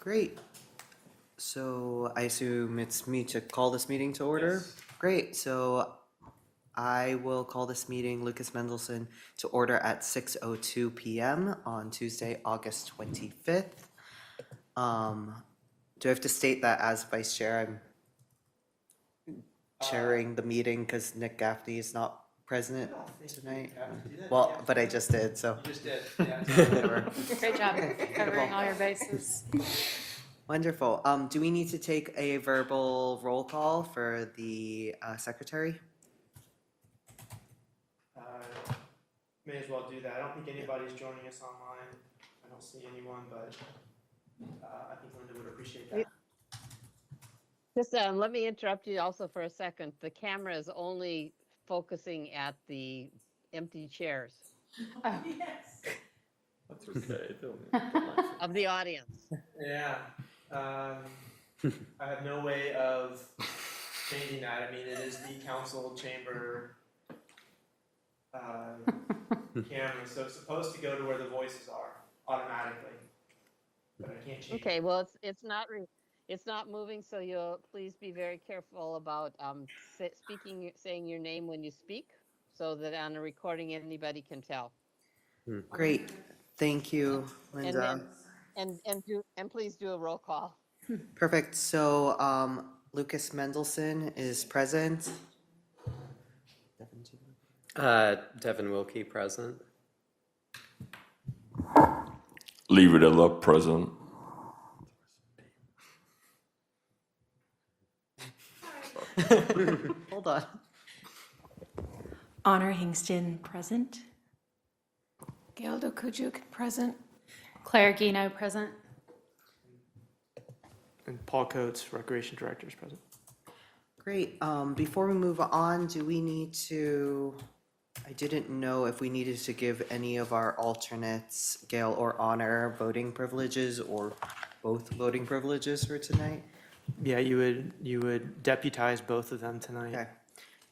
Great. So I assume it's me to call this meeting to order? Yes. Great, so I will call this meeting, Lucas Mendelson, to order at 6:02 PM on Tuesday, August 25th. Do I have to state that as vice chair, I'm chairing the meeting because Nick Gaffney is not present tonight? have to do that. Well, Yeah. but I just did, so. You just did, yeah. Whatever. Great job covering all your bases. Wonderful. Do we need to take a verbal roll call for the secretary? May as well do that. I don't think anybody's joining us online. I don't see anyone, but I think Linda would appreciate that. Just let me interrupt you also for a second. The camera is only focusing at the empty chairs That's okay. Don't of the audience. Yeah. I have no way of changing that. I mean, it is the council chamber camera, so it's supposed to go to where the voices are automatically. But I can't change it. Okay, well, it's not moving, so you'll please be very careful about saying your name when you speak, so that on a recording anybody can tell. Great. Thank you, Linda. And please do a roll call. Perfect. So Lucas Mendelson is present. Devin Wilkie present. Leave it up present. Hold on. Honor Hingston, present. Gail Dokujuk, present. Claire Guino, present. And Paul Coates, Recreation Director, is present. Great. Before we move on, do we need to, I didn't know if we needed to give any of our alternates, Gail or Honor, voting privileges or both voting privileges for tonight? Yeah, you would deputize both of them tonight. Okay.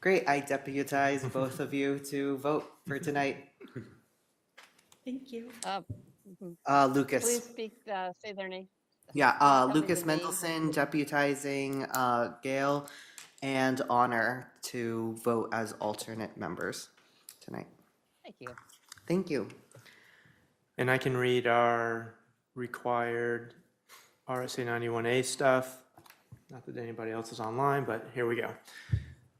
Great. I deputize both of you to vote for tonight. Thank you. Lucas. Please speak, say their name. Yeah, Tell me Lucas the name. Mendelson deputizing Gail and Honor to vote as alternate members tonight. Thank you. Thank you. And I can read our required RSA 91A stuff. Not that anybody else is online, but here we go.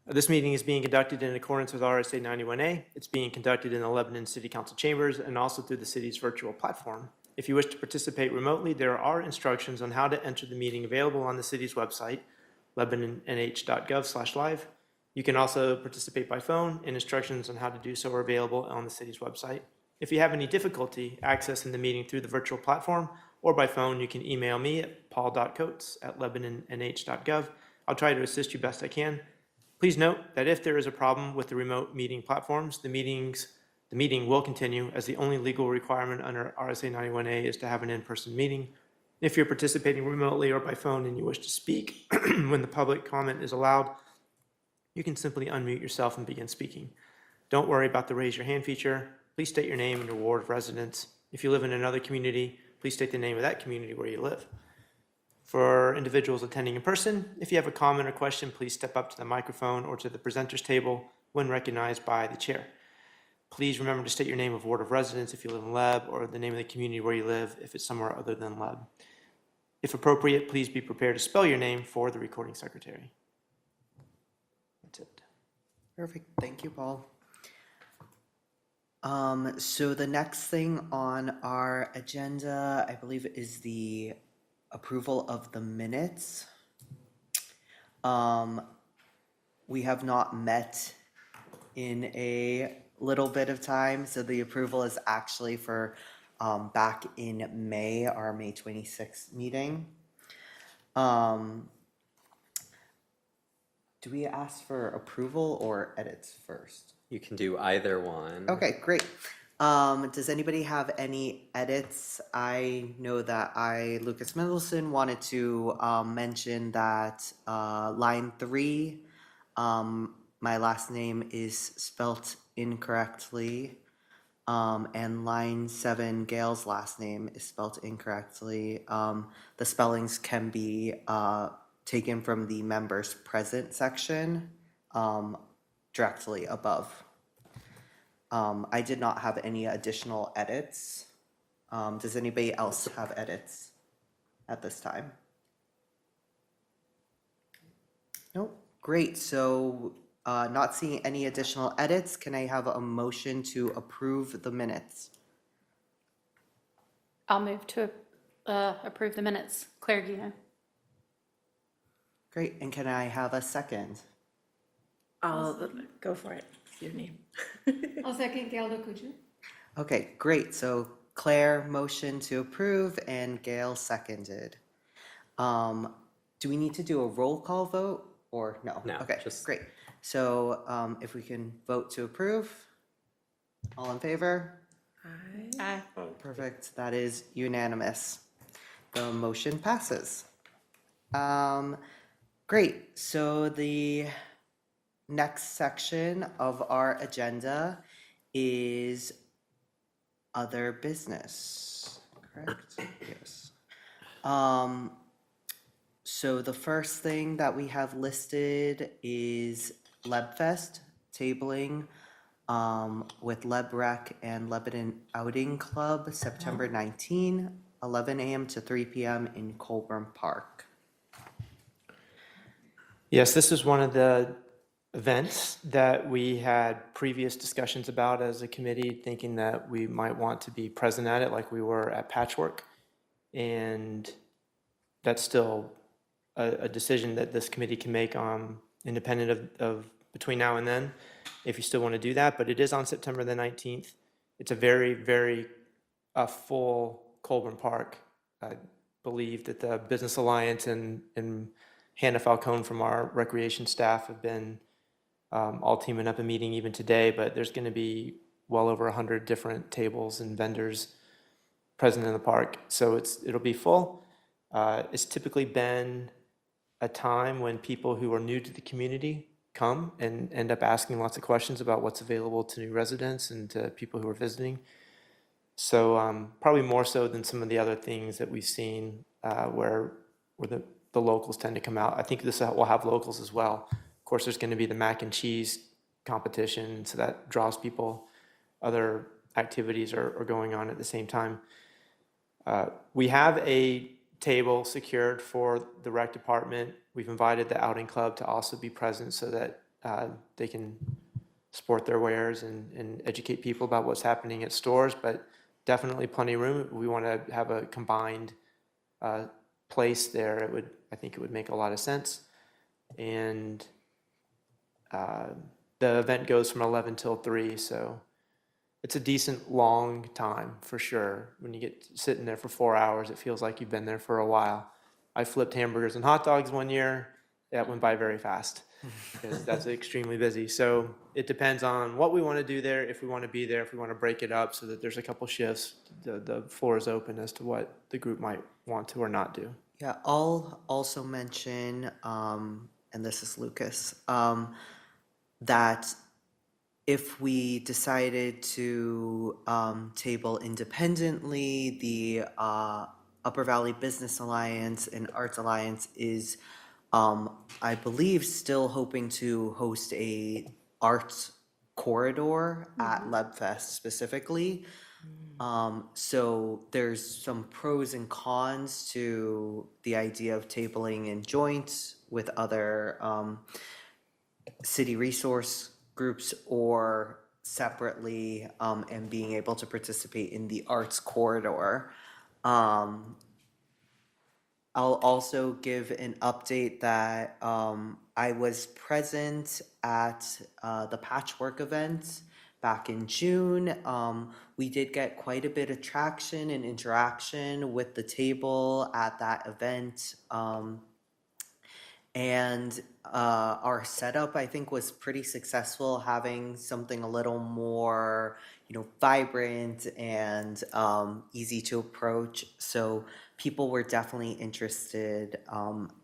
This meeting is being conducted in accordance with RSA 91A. It's being conducted in the Lebanon City Council chambers and also through the city's virtual platform. If you wish to participate remotely, there are instructions on how to enter the meeting available on the city's website, lebanonnh.gov/live. You can also participate by phone, and instructions on how to do so are available on the city's website. If you have any difficulty accessing the meeting through the virtual platform or by phone, you can email me at paul.coates@lebanonnh.gov. I'll try to assist you best I can. Please note that if there is a problem with the remote meeting platforms, the meeting will continue, as the only legal requirement under RSA 91A is to have an in-person meeting. If you're participating remotely or by phone and you wish to speak when the public comment is allowed, you can simply unmute yourself and begin speaking. Don't worry about the raise your hand feature. Please state your name and your ward of residence. If you live in another community, please state the name of that community where you live. For individuals attending in person, if you have a comment or question, please step up to the microphone or to the presenter's table when recognized by the chair. Please remember to state your name of ward of residence if you live in Leb, or the name of the community where you live if it's somewhere other than Leb. If appropriate, please be prepared to spell your name for the recording secretary. That's it. Perfect. Thank you, Paul. So the next thing on our agenda, I believe, is the approval of the minutes. We have not met in a little bit of time, so the approval is actually for back in May, our May 26th meeting. Do we ask for approval or edits first? You can do either one. Okay, great. Does anybody have any edits? I know that Lucas Mendelson, wanted to mention that line 3, my last name is spelt incorrectly. And line 7, Gail's last name is spelled incorrectly. The spellings can be taken from the members present section directly above. I did not have any additional edits. Does anybody else have edits at this time? Nope. Great. So not seeing any additional edits, can I have a motion to approve the minutes? I'll move to approve the minutes. Claire Guino. Great. And can I have a second? I'll go for it. Your name. I'll second Gail DeCujo. Okay, great. So Claire motioned to approve and Gail seconded. Do we need to do a roll call vote or no? No, Okay, just- great. So if we can vote to approve, all in favor? Aye. Perfect. That is unanimous. The motion passes. Great. So the next section of our agenda is other business, correct? Yes. So the first thing that we have listed is LebFest tabling with LebRec and Lebanon Outing Club, September 19, 11 a.m. to 3 p.m. in Colburn Park. Yes, this is one of the events that we had previous discussions about as a committee, thinking that we might want to be present at it like we were at Patchwork. And that's still a decision that this committee can make independent of between now and then, if you still want to do that. But it is on September the 19th. It's a very, very full Colburn Park. I believe that the Business Alliance and Hannah Falcone from our recreation staff have been all teaming up a meeting even today, but there's going to be well over 100 different tables and vendors present in the park. So it'll be full. It's typically been a time when people who are new to the community come and end up asking lots of questions about what's available to new residents and to people who are visiting. So probably more so than some of the other things that we've seen where the locals tend to come out. I think this will have locals as well. Of course, there's going to be the mac and cheese competition, so that draws people. Other activities are going on at the same time. We have a table secured for the rec department. We've invited the outing club to also be present so that they can sport their wares and educate people about what's happening at stores, but definitely plenty of room. We want to have a combined place there. I think it would make a lot of sense. And the event goes from 11 till 3, so it's a decent long time for sure. When you get sitting there for 4 hours, it feels like you've been there for a while. I flipped hamburgers and hot dogs one year. That went by very fast because that's extremely busy. So it depends on what we want to do there, if we want to be there, if we want to break it up so that there's a couple shifts. The floor is open as to what the group might want to or not do. Yeah, I'll also mention, and this is Lucas, that if we decided to table independently, the Upper Valley Business Alliance and Arts Alliance is, I believe, still hoping to host a arts corridor at LebFest specifically. So there's some pros and cons to the idea of tabling in joint with other city resource groups or separately and being able to participate in the arts corridor. I'll also give an update that I was present at the Patchwork event back in June. We did get quite a bit of traction and interaction with the table at that event. And our setup, I think, was pretty successful, having something a little more, vibrant and easy to approach. So people were definitely interested,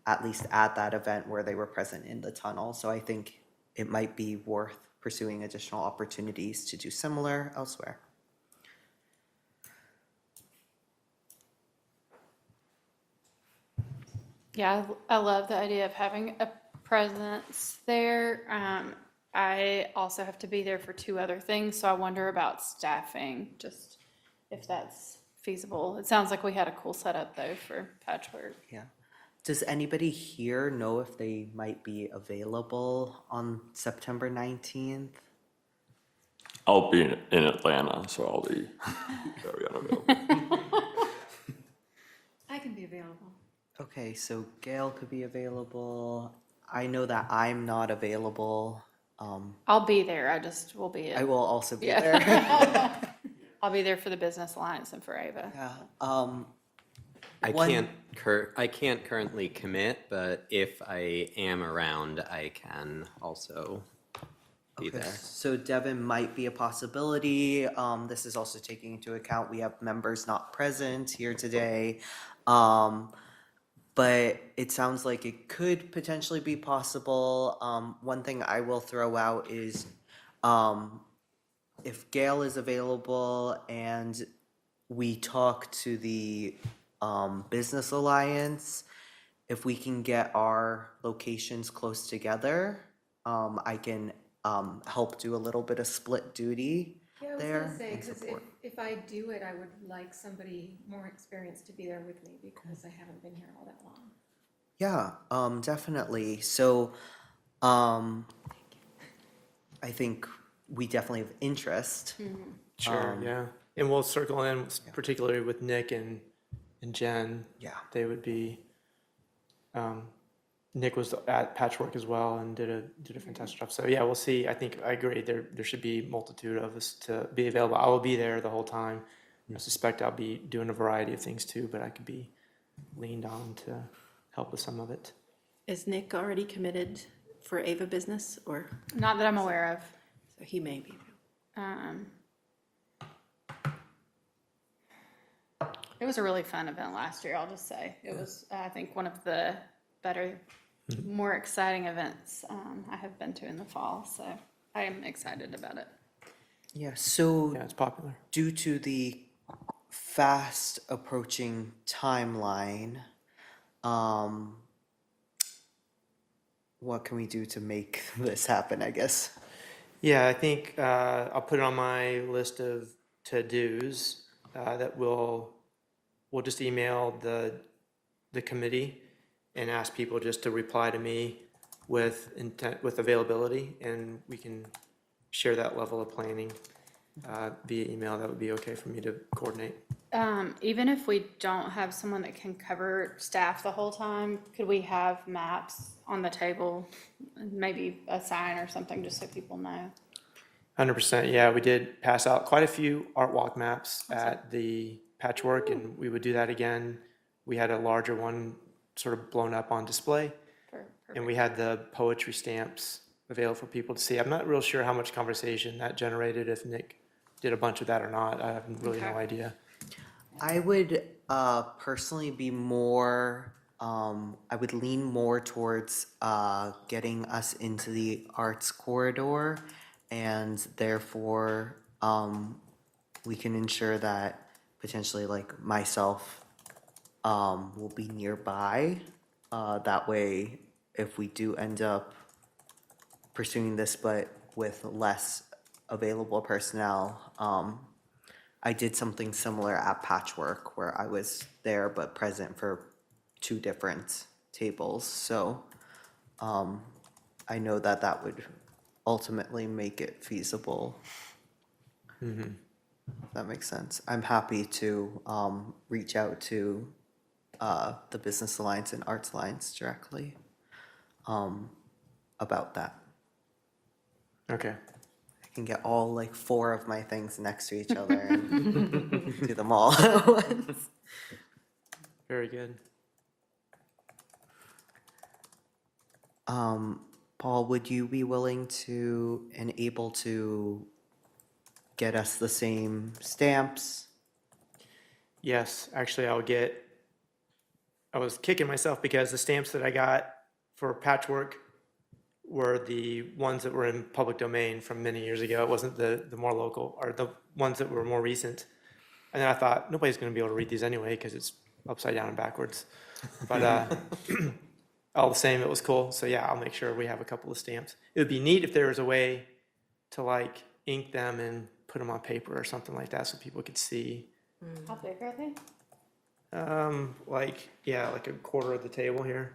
at least at that event where they were present in the tunnel. So I think it might be worth pursuing additional opportunities to do similar elsewhere. Yeah, I love the idea of having a presence there. I also have to be there for 2 other things, so I wonder about staffing, just if that's feasible. It sounds like we had a cool setup though for Patchwork. Yeah. Does anybody here know if they might be available on September 19th? I'll be in Atlanta, so I'll be very unavailable. I can be available. Okay, so Gail could be available. I know that I'm not available. I'll be there, I just will be, I will also be Yeah. there. I'll be there for the Business Alliance and for Ava. Yeah, I One- can't currently commit, but if I am around, I can also be okay, there. so Devin might be a possibility. This is also taking into account we have members not present here today. But it sounds like it could potentially be possible. One thing I will throw out is, if Gail is available and we talk to the Business Alliance, if we can get our locations close together, I can help do a little bit of split duty Yeah, I was there gonna say, and because support. if I do it, I would like somebody more experienced to be there with me because I haven't been here all that long. Yeah, definitely. So, I think we definitely have interest. Sure, yeah. And we'll circle in particularly with Nick and Jen. Yeah. They would be, Nick was at Patchwork as well and did a fantastic job. So yeah, we'll see. I think I agree. There should be multitude of us to be available. I will be there the whole time. I suspect I'll be doing a variety of things too, but I could be leaned on to help with some of it. Is Nick already committed for Ava Business, or, Not that I'm aware of. so he may be? It was a really fun event last year, I'll just say. It was, I think, one of the better, more exciting events I have been to in the fall, so I am excited about it. Yeah, so Yeah, it's popular. due to the fast approaching timeline, what can we do to make this happen, I guess? Yeah, I think I'll put it on my list of to-dos that we'll just email the committee and ask people just to reply to me with intent, with availability, and we can share that level of planning via email. That would be okay for me to coordinate. Even if we don't have someone that can cover staff the whole time, could we have maps on the table? Maybe a sign or something, just so people know. 100%, yeah, we did pass out quite a few art walk maps at the Patchwork, and we would do that again. We had a larger one sort of blown up on display, and we had the poetry stamps available for people to see. I'm not real sure how much conversation that generated, if Nick did a bunch of that or not. I have really no Okay. idea. I would personally be more, I would lean more towards getting us into the arts corridor, and therefore we can ensure that potentially like myself will be nearby. That way, if we do end up pursuing this but with less available personnel, I did something similar at Patchwork where I was there but present for 2 different tables. So I know that that would ultimately make it feasible. If that makes sense. I'm happy to reach out to the Business Alliance and Arts Alliance directly about that. Okay. I can get all like 4 of my things next to each other and do them all at once. Very good. Paul, would you be willing to and able to get us the same stamps? Yes, actually, I was kicking myself because the stamps that I got for Patchwork were the ones that were in public domain from many years ago. It wasn't the more local, or the ones that were more recent. And then I thought, nobody's going to be able to read these anyway because it's upside down and backwards. But all the same, it was cool. So yeah, I'll make sure we have a couple of stamps. It would be neat if there was a way to like ink them and put them on paper or something like that so people could see. How big are they? Like, yeah, like a quarter of the table here.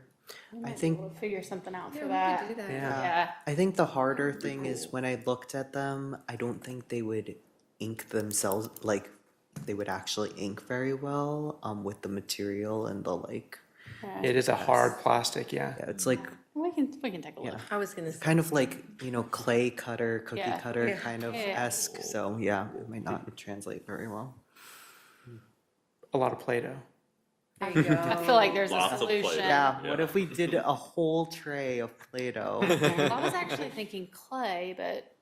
We might be think- able to figure something out Yeah, for we that. could do that. Yeah. I think the harder thing is when I looked at them, I don't think they would ink themselves, like, they would actually ink very well, with the material and the like, It is a hard plastic, yeah. yeah, it's like, We can take a look. yeah. I was gonna say, Kind of like, clay cutter, cookie Yeah. cutter Yeah. kind of Yeah. esque, so yeah, it might not translate very well. A lot of Play-Doh. there you go. I feel like there's a Lots of Play-Doh. solution. Yeah, what if we did a whole tray of Play-Doh? I was actually thinking clay, but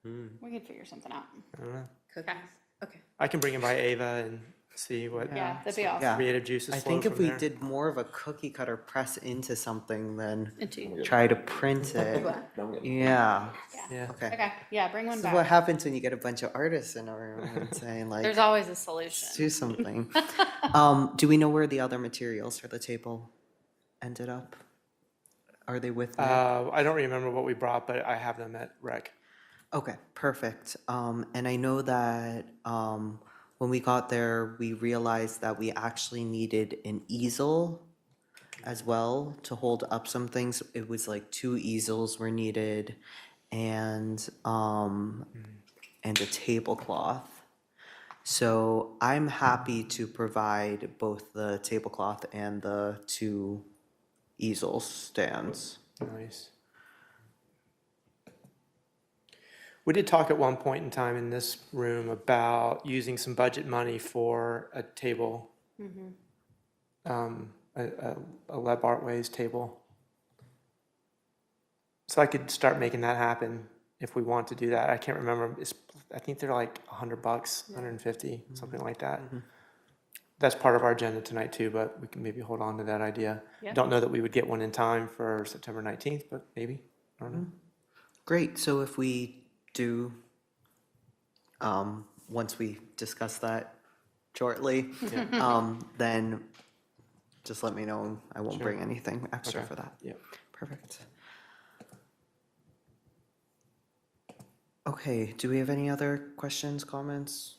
Hmm. we could figure something out. I don't know. Cookies. Okay. I can bring it by Ava and see what Yeah, that'd be awesome. Yeah. creative juices I flow think if from we there. did more of a cookie cutter press into something than Into. try to print it. Yeah, Yeah. okay. Okay, yeah, bring one This is what back. happens when you get a bunch of artists in a room and saying like, There's always a let's solution. do something. Do we know where the other materials for the table ended up? Are they with me? I don't remember what we brought, but I have them at rec. Okay, perfect. And I know that when we got there, we realized that we actually needed an easel as well to hold up some things. It was like 2 easels were needed and a tablecloth. So I'm happy to provide both the tablecloth and the 2 easel stands. Nice. We did talk at one point in time in this room about using some budget money for a table. A Leb Artways table. So I could start making that happen if we want to do that. I can't remember. I think they're like $100, 150, something like that. That's part of our agenda tonight too, but we can maybe hold on to that idea. Yeah. Don't know that we would get one in time for September 19th, but maybe. I don't know. Great, so if we do, once we discuss that shortly, then just let me know. I won't bring anything extra Okay. for that. Yeah. Perfect. Okay, do we have any other questions, comments,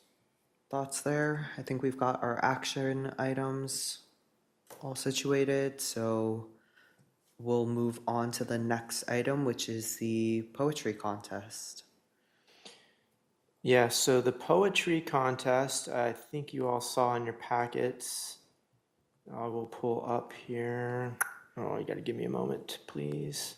thoughts there? I think we've got our action items all situated, so we'll move on to the next item, which is the poetry contest. Yeah, so the poetry contest, I think you all saw in your packets. I will pull up here. Oh, you got to give me a moment, please.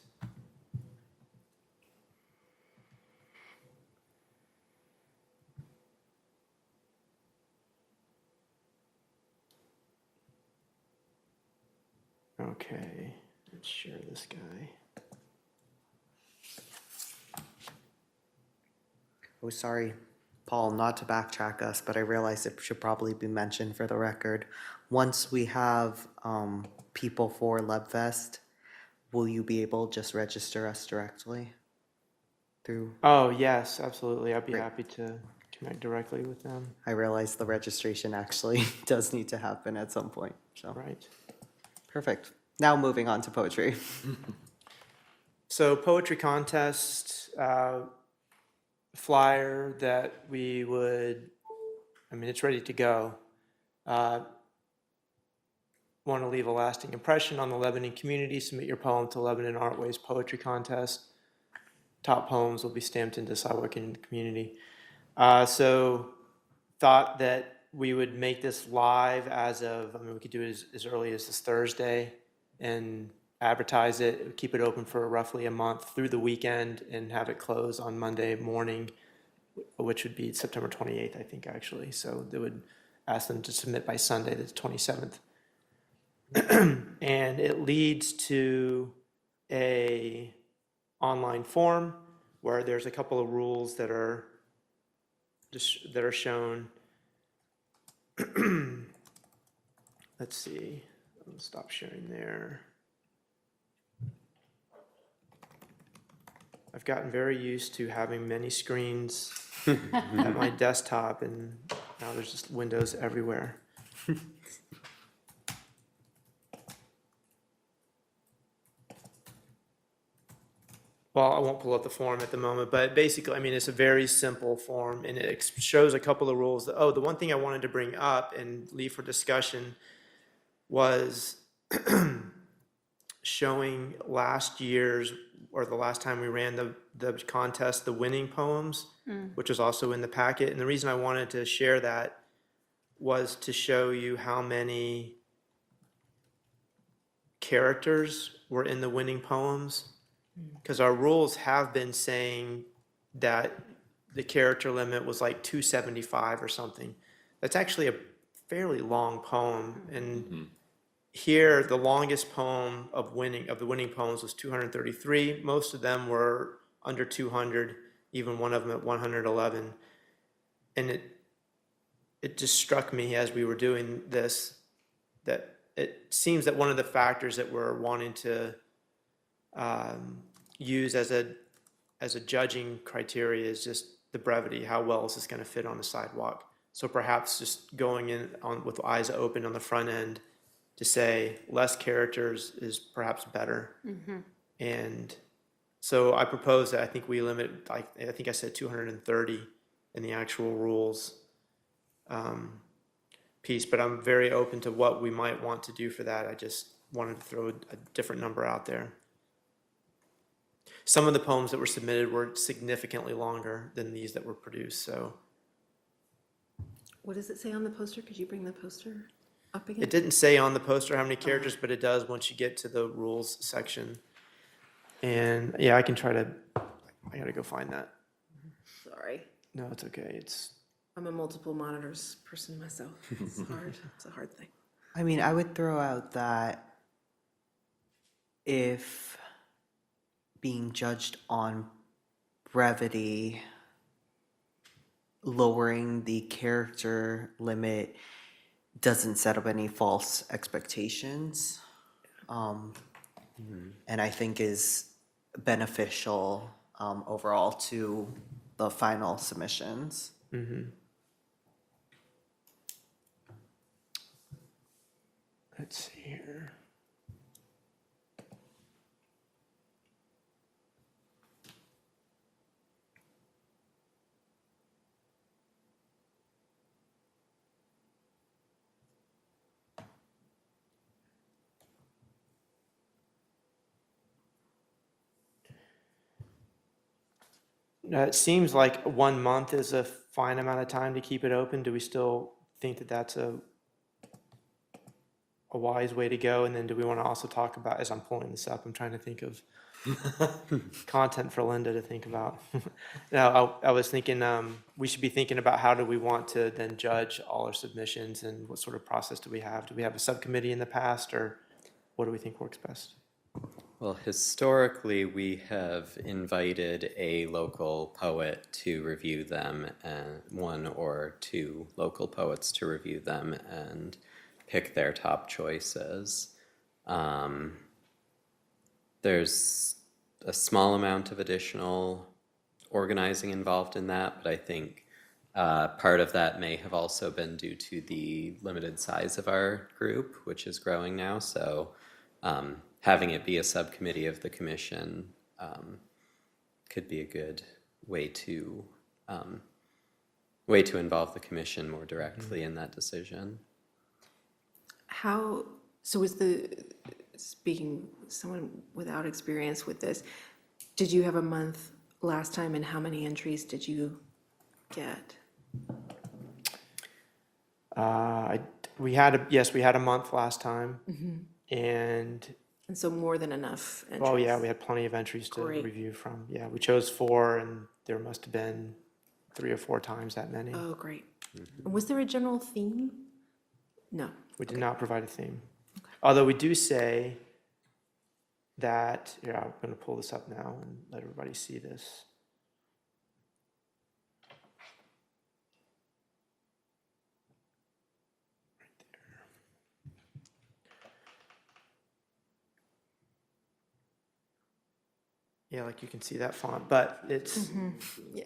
Okay, let's share this guy. Oh, sorry, Paul, not to backtrack us, but I realize it should probably be mentioned for the record. Once we have people for LebFest, will you be able to just register us directly through? Oh, yes, absolutely. I'd be Great. happy to connect directly with them. I realize the registration actually does need to happen at some point, so. Right. Perfect. Now moving on to poetry. So poetry contest, flyer that we would, I mean, it's ready to go. Want to leave a lasting impression on the Lebanon community, submit your poem to Lebanon Artways Poetry Contest. Top poems will be stamped into sidewalk in the community. So thought that we would make this live as of, I mean, we could do it as early as this Thursday and advertise it, keep it open for roughly a month through the weekend and have it close on Monday morning, which would be September 28th, I think, actually. So they would ask them to submit by Sunday, the 27th. And it leads to a online form where there's a couple of rules that are just that are shown. Let's see. I'll stop sharing there. I've gotten very used to having many screens at my desktop, and now there's just windows everywhere. well, I won't pull up the form at the moment, but basically, I mean, it's a very simple form, and it shows a couple of rules. Oh, the one thing I wanted to bring up and leave for discussion was showing last year's, or the last time we ran the contest, the winning poems, which was also in the packet. And the reason I wanted to share that was to show you how many characters were in the winning poems. Because our rules have been saying that the character limit was like 275 or something. That's actually a fairly long poem. And here, the longest poem of the winning poems was 233. Most of them were under 200, even one of them at 111. And it just struck me as we were doing this that it seems that one of the factors that we're wanting to use as a judging criteria is just the brevity. How well is this going to fit on the sidewalk? So perhaps just going in on with eyes open on the front end to say less characters is perhaps better. And so I propose that I think we limit, like I think I said 230 in the actual rules piece, but I'm very open to what we might want to do for that. I just wanted to throw a different number out there. Some of the poems that were submitted were significantly longer than these that were produced, so. What does it say on the poster? Could you bring the poster up again? It didn't say on the poster how many characters, but it does once you get to the rules section. And yeah, I gotta go find that. Sorry. No, it's okay. I'm a multiple monitors person myself. It's hard. It's a hard thing. I mean, I would throw out that if being judged on brevity, lowering the character limit doesn't set up any false expectations, and I think is beneficial overall to the final submissions. Let's see here. Now, it seems like 1 month is a fine amount of time to keep it open. Do we still think that that's a wise way to go? And then do we want to also talk about, as I'm pulling this up, I'm trying to think of content for Linda to think about. No, I was thinking we should be thinking about how do we want to then judge all our submissions and what sort of process do we have? Do we have a subcommittee in the past, or what do we think works best? Well, historically, we have invited a local poet to review them, and one or two local poets to review them and pick their top choices. There's a small amount of additional organizing involved in that, but I think part of that may have also been due to the limited size of our group, which is growing now. So having it be a subcommittee of the commission could be a good way to involve the commission more directly in that decision. So speaking someone without experience with this, did you have a month last time, and how many entries did you get? We had a month last time, and so more than enough entries? oh yeah, we had plenty of entries to Great. review from. Yeah, we chose 4, and there must have been 3 or 4 times that many. Oh, great. Was there a general theme? No. We did not provide a theme. Although we do say that, here, I'm going to pull this up now and let everybody see this. Yeah, like you can see that font, but it's, Yeah.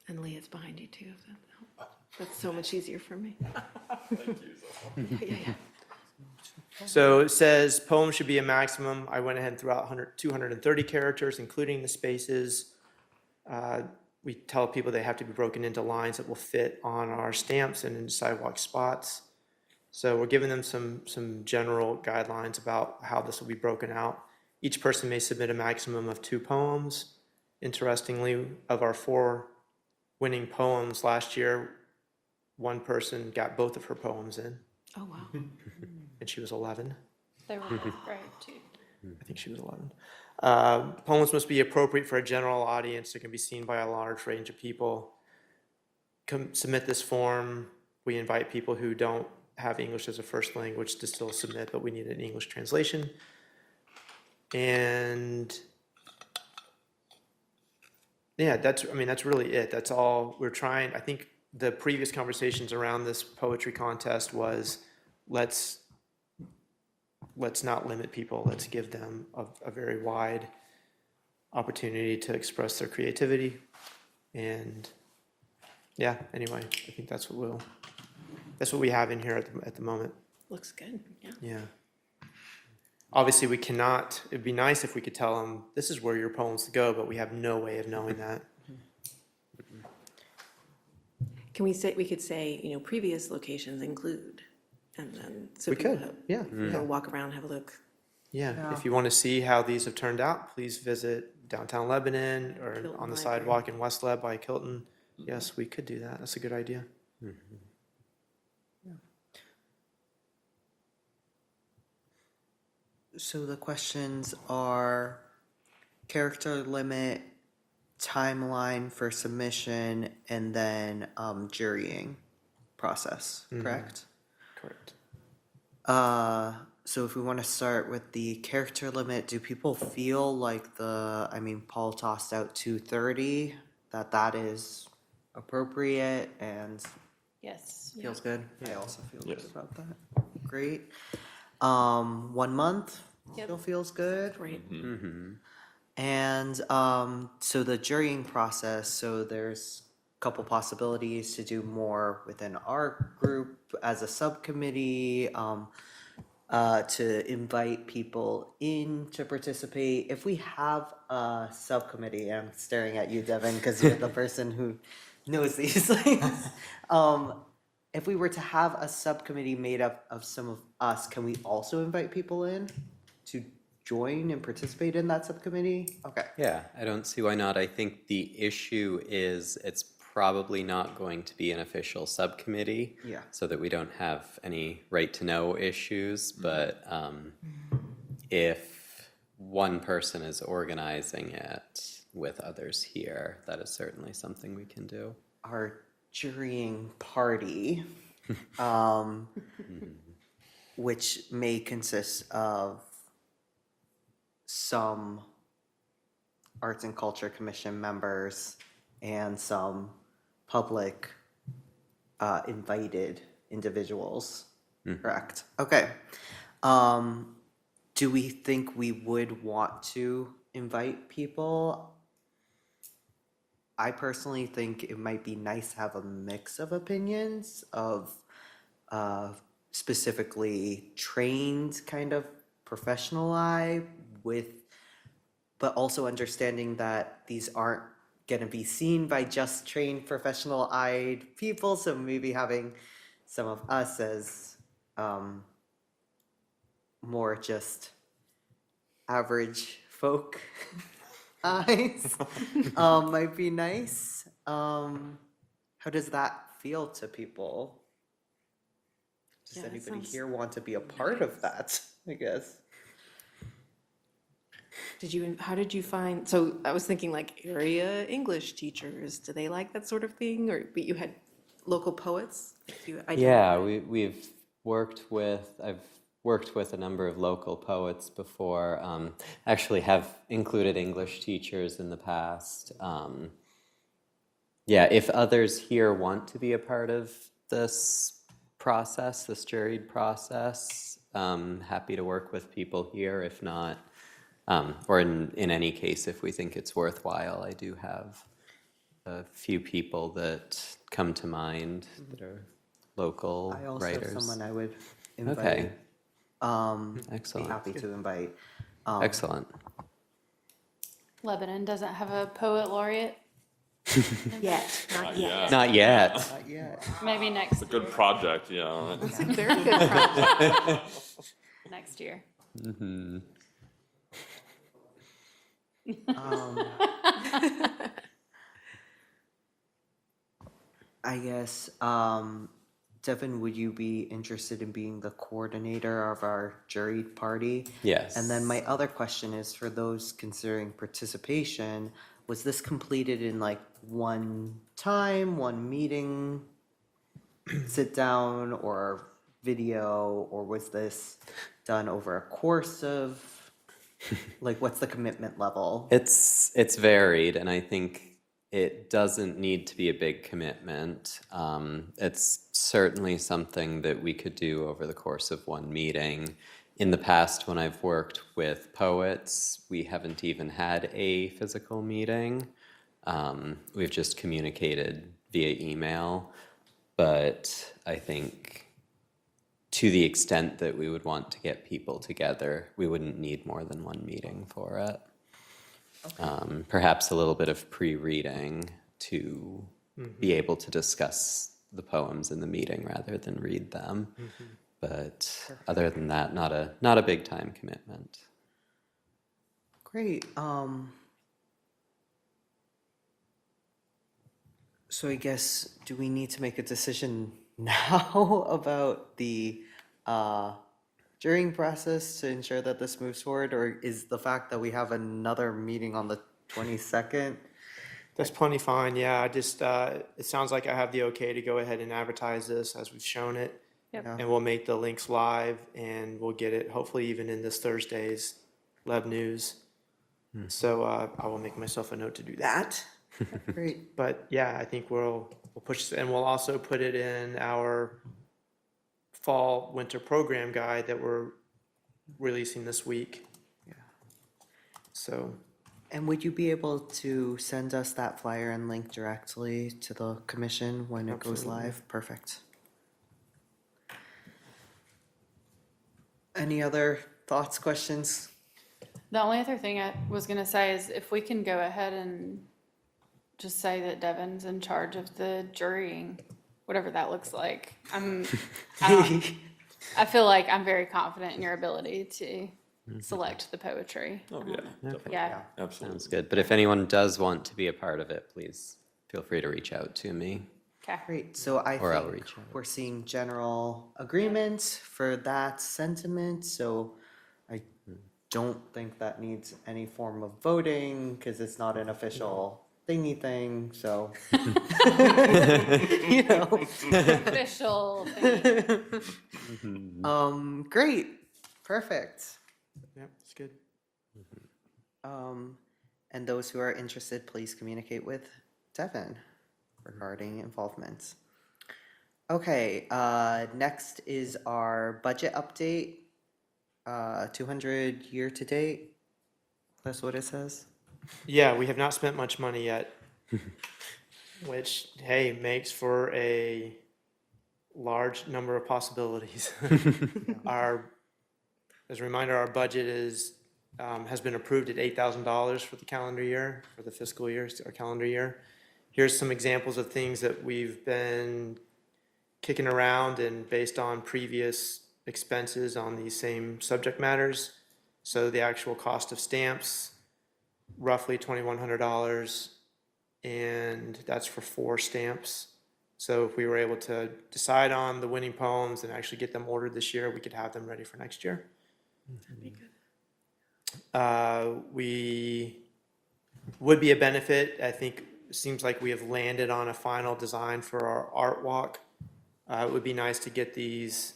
And Leah's behind you too. That's so much easier for me. Thank you. Yeah. So it says poems should be a maximum. I went ahead and threw out 230 characters, including the spaces. We tell people they have to be broken into lines that will fit on our stamps and in sidewalk spots. So we're giving them some general guidelines about how this will be broken out. Each person may submit a maximum of 2 poems. Interestingly, of our 4 winning poems last year, one person got both of her poems in, Oh, wow. and she was 11. They were both great too. I think she was 11. Poems must be appropriate for a general audience that can be seen by a large range of people. Submit this form. We invite people who don't have English as a first language to still submit, but we need an English translation. And yeah, that's really it. That's all we're trying. I think the previous conversations around this poetry contest was let's not limit people. Let's give them a very wide opportunity to express their creativity. And yeah, anyway, I think that's what we have in here at the moment. Looks good, yeah. Yeah. Obviously, we cannot, it'd be nice if we could tell them, this is where your poems go, but we have no way of knowing that. Can we could say, you know, previous locations include, and then, so We people could, have- yeah. go walk around, have a look. Yeah, if you want to see how these have turned out, please visit downtown Lebanon or Kilton on the Library. sidewalk in West Leb by Kilton. Yes, we could do that. That's a good idea. So the questions are character limit, timeline for submission, and then jurying process, correct? Correct. So if we want to start with the character limit, do people feel like Paul tossed out 230, that is appropriate and Yes. feels good? I also feel good Yes. about that. Great. 1 month Yep. still feels good. Great. And so the jurying process, so there's a couple possibilities to do more within our group as a subcommittee, to invite people in to participate. If we have a subcommittee, I'm staring at you, Devin, because you're the person who knows these things. If we were to have a subcommittee made up of some of us, can we also invite people in to join and participate in that subcommittee? Okay. Yeah, I don't see why not. I think the issue is it's probably not going to be an official subcommittee. Yeah. So that we don't have any right to know issues, but if one person is organizing it with others here, that is certainly something we can do. Our jurying party, which may consist of some Arts and Culture Commission members and some public invited individuals, correct? Okay. Do we think we would want to invite people? I personally think it might be nice to have a mix of opinions of specifically trained kind of professional eye but also understanding that these aren't going to be seen by just trained professional eyed people. So maybe having some of us as more just average folk eyes might be nice. How does that feel to people? Does Yeah, that anybody sounds here want to be a part of that, I guess? How did you find, so I was thinking like area English teachers, do they like that sort of thing? But you had local poets? Yeah, we've I've worked with a number of local poets before, actually have included English teachers in the past. Yeah, if others here want to be a part of this process, this juried process, happy to work with people here. If not, or in any case, if we think it's worthwhile, I do have a few people that come to mind that are local I also writers. have someone I would invite. Okay. Be Excellent. happy to invite. Excellent. Lebanon doesn't have a poet laureate. Yet, not yet. Yeah. Not yet. Not yet. Maybe next It's a good project, yeah. It's a very good project. next year. I guess, Devin, would you be interested in being the coordinator of our jury party? Yes. And then my other question is for those considering participation, was this completed in like one time, one meeting, sit down, or video, or was this done over a course of, like, what's the commitment level? It's varied, and I think it doesn't need to be a big commitment. It's certainly something that we could do over the course of one meeting. In the past, when I've worked with poets, we haven't even had a physical meeting. We've just communicated via email, but I think to the extent that we would want to get people together, we wouldn't need more than one meeting for it. Perhaps a little bit of pre-reading to be able to discuss the poems in the meeting rather than read them. But other than that, not a big time commitment. Great. So I guess, do we need to make a decision now about the jurying process to ensure that this moves forward, or is the fact that we have another meeting on the 22nd? That's plenty fine, yeah, I just, it sounds like I have the okay to go ahead and advertise this as we've shown it. Yep. And we'll make the links live, and we'll get it hopefully even in this Thursday's Leb News. So I will make myself a note to do that. Great. But yeah, I think we'll push, and we'll also put it in our fall winter program guide that we're releasing this week. Yeah. So, And would you be able to send us that flyer and link directly to the commission when it goes Absolutely. live? Perfect. Any other thoughts, questions? The only other thing I was gonna say is if we can go ahead and just say that Devin's in charge of the jurying, whatever that looks like. I feel like I'm very confident in your ability to select the poetry. Oh, yeah, definitely, Yeah, absolutely. Sounds good. But if anyone does want to be a part of it, please feel free to reach out to me. okay. Great, so I Or I'll think reach out. we're seeing general agreement for that sentiment, so I don't think that needs any form of voting, because it's not an official thingy thing, so. You know, Official thing. great, perfect. yeah, it's good. And those who are interested, please communicate with Devin regarding involvement. Okay, next is our budget update. 200 year to date. That's what it says. Yeah, we have not spent much money yet, which, hey, makes for a large number of possibilities. As a reminder, our budget has been approved at $8,000 for the calendar year, for the fiscal year, our calendar year. Here's some examples of things that we've been kicking around and based on previous expenses on these same subject matters. So the actual cost of stamps, roughly $2,100, and that's for 4 stamps. So if we were able to decide on the winning poems and actually get them ordered this year, we could have them ready for next year. We would be a benefit. I think it seems like we have landed on a final design for our art walk. It would be nice to get these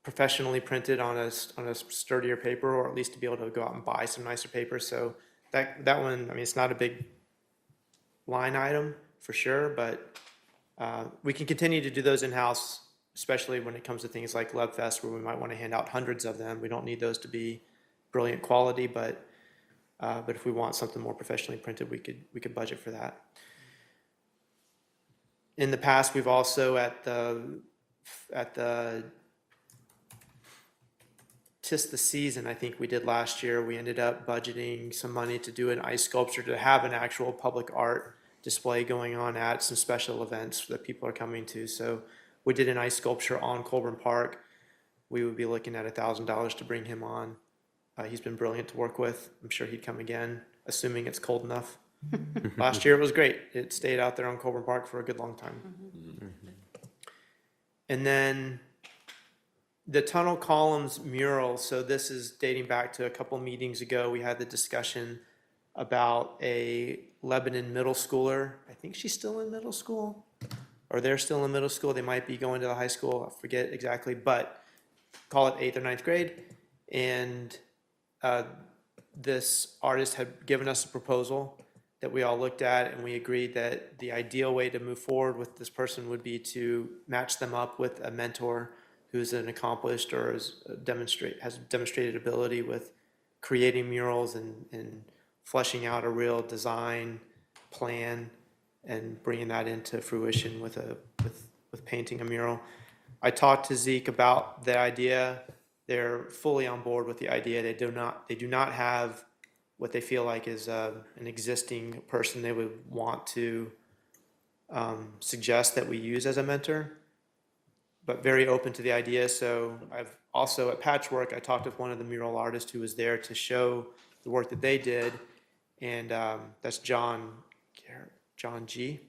professionally printed on a sturdier paper, or at least to be able to go out and buy some nicer paper. So that one, I mean, it's not a big line item for sure, but we can continue to do those in-house, especially when it comes to things like LebFest, where we might want to hand out hundreds of them. We don't need those to be brilliant quality, but if we want something more professionally printed, we could budget for that. In the past, we've also at the 'tis the season, I think we did last year, we ended up budgeting some money to do an ice sculpture, to have an actual public art display going on at some special events that people are coming to. So we did an ice sculpture on Colburn Park. We would be looking at $1,000 to bring him on. He's been brilliant to work with. I'm sure he'd come again, assuming it's cold enough. Last year it was great. It stayed out there on Colburn Park for a good long time. And then the tunnel columns mural. So this is dating back to a couple meetings ago. We had the discussion about a Lebanon middle schooler. I think she's still in middle school, or they're still in middle school. They might be going to the high school. I forget exactly, but call it 8th or 9th grade. And this artist had given us a proposal that we all looked at, and we agreed that the ideal way to move forward with this person would be to match them up with a mentor who's an accomplished or has demonstrated ability with creating murals and fleshing out a real design plan and bringing that into fruition with painting a mural. I talked to Zeke about the idea. They're fully on board with the idea. They do not have what they feel like is an existing person they would want to suggest that we use as a mentor, but very open to the idea. So I've also, at Patchwork, I talked with one of the mural artists who was there to show the work that they did, and that's John G.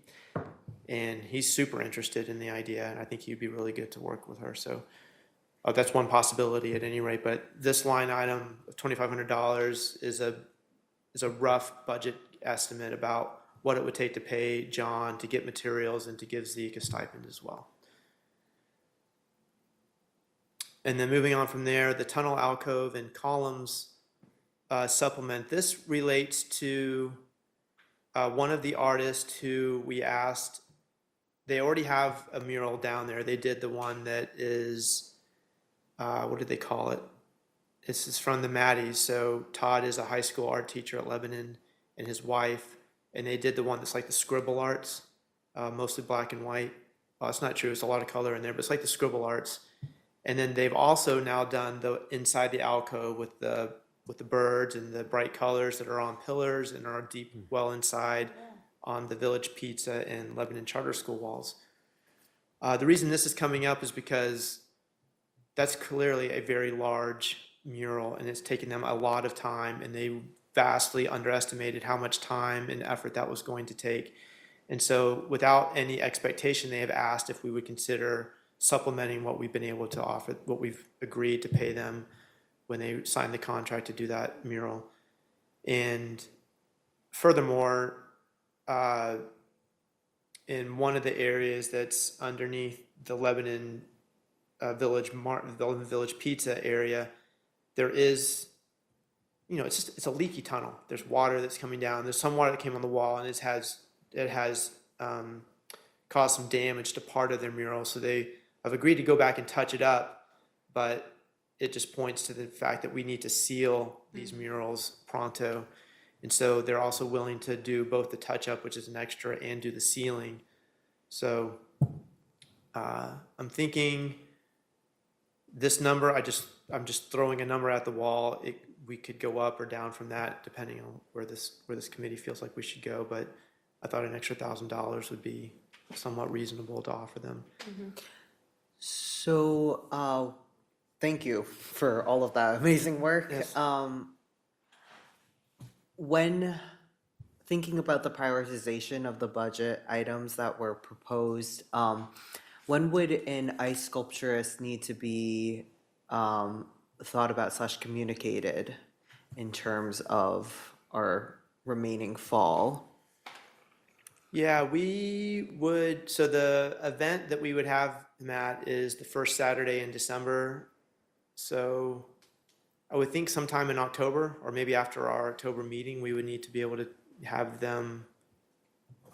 And he's super interested in the idea, and I think he'd be really good to work with her. So that's one possibility at any rate. But this line item of $2,500 is a rough budget estimate about what it would take to pay John to get materials and to give Zeke a stipend as well. And then moving on from there, the tunnel alcove and columns supplement. This relates to one of the artists who we asked. They already have a mural down there. They did the one that is, what did they call it? This is from the Maddies. So Todd is a high school art teacher at Lebanon, and his wife, and they did the one that's like the scribble arts, mostly black and white. Well, it's not true. There's a lot of color in there, but it's like the scribble arts. And then they've also now done the inside the alcove with the birds and the bright colors that are on pillars and are deep well inside on the Village Pizza and Lebanon Charter School walls. The reason this is coming up is because that's clearly a very large mural, and it's taken them a lot of time, and they vastly underestimated how much time and effort that was going to take. And so without any expectation, they have asked if we would consider supplementing what we've been able to offer, what we've agreed to pay them when they signed the contract to do that mural. And furthermore, in one of the areas that's underneath the Lebanon Village Pizza area, there is, it's a leaky tunnel. There's water that's coming down. There's some water that came on the wall, and it has caused some damage to part of their mural. So they have agreed to go back and touch it up, but it just points to the fact that we need to seal these murals pronto. And so they're also willing to do both the touch up, which is an extra, and do the sealing. So I'm thinking this number, I'm just throwing a number at the wall. We could go up or down from that depending on where this committee feels like we should go. But I thought an extra $1,000 would be somewhat reasonable to offer them. So, thank you for all of that amazing work. Yes. When thinking about the prioritization of the budget items that were proposed, when would an ice sculpturist need to be thought about / communicated in terms of our remaining fall? Yeah, we would, so the event that we would have him at is the first Saturday in December. So I would think sometime in October, or maybe after our October meeting, we would need to be able to have them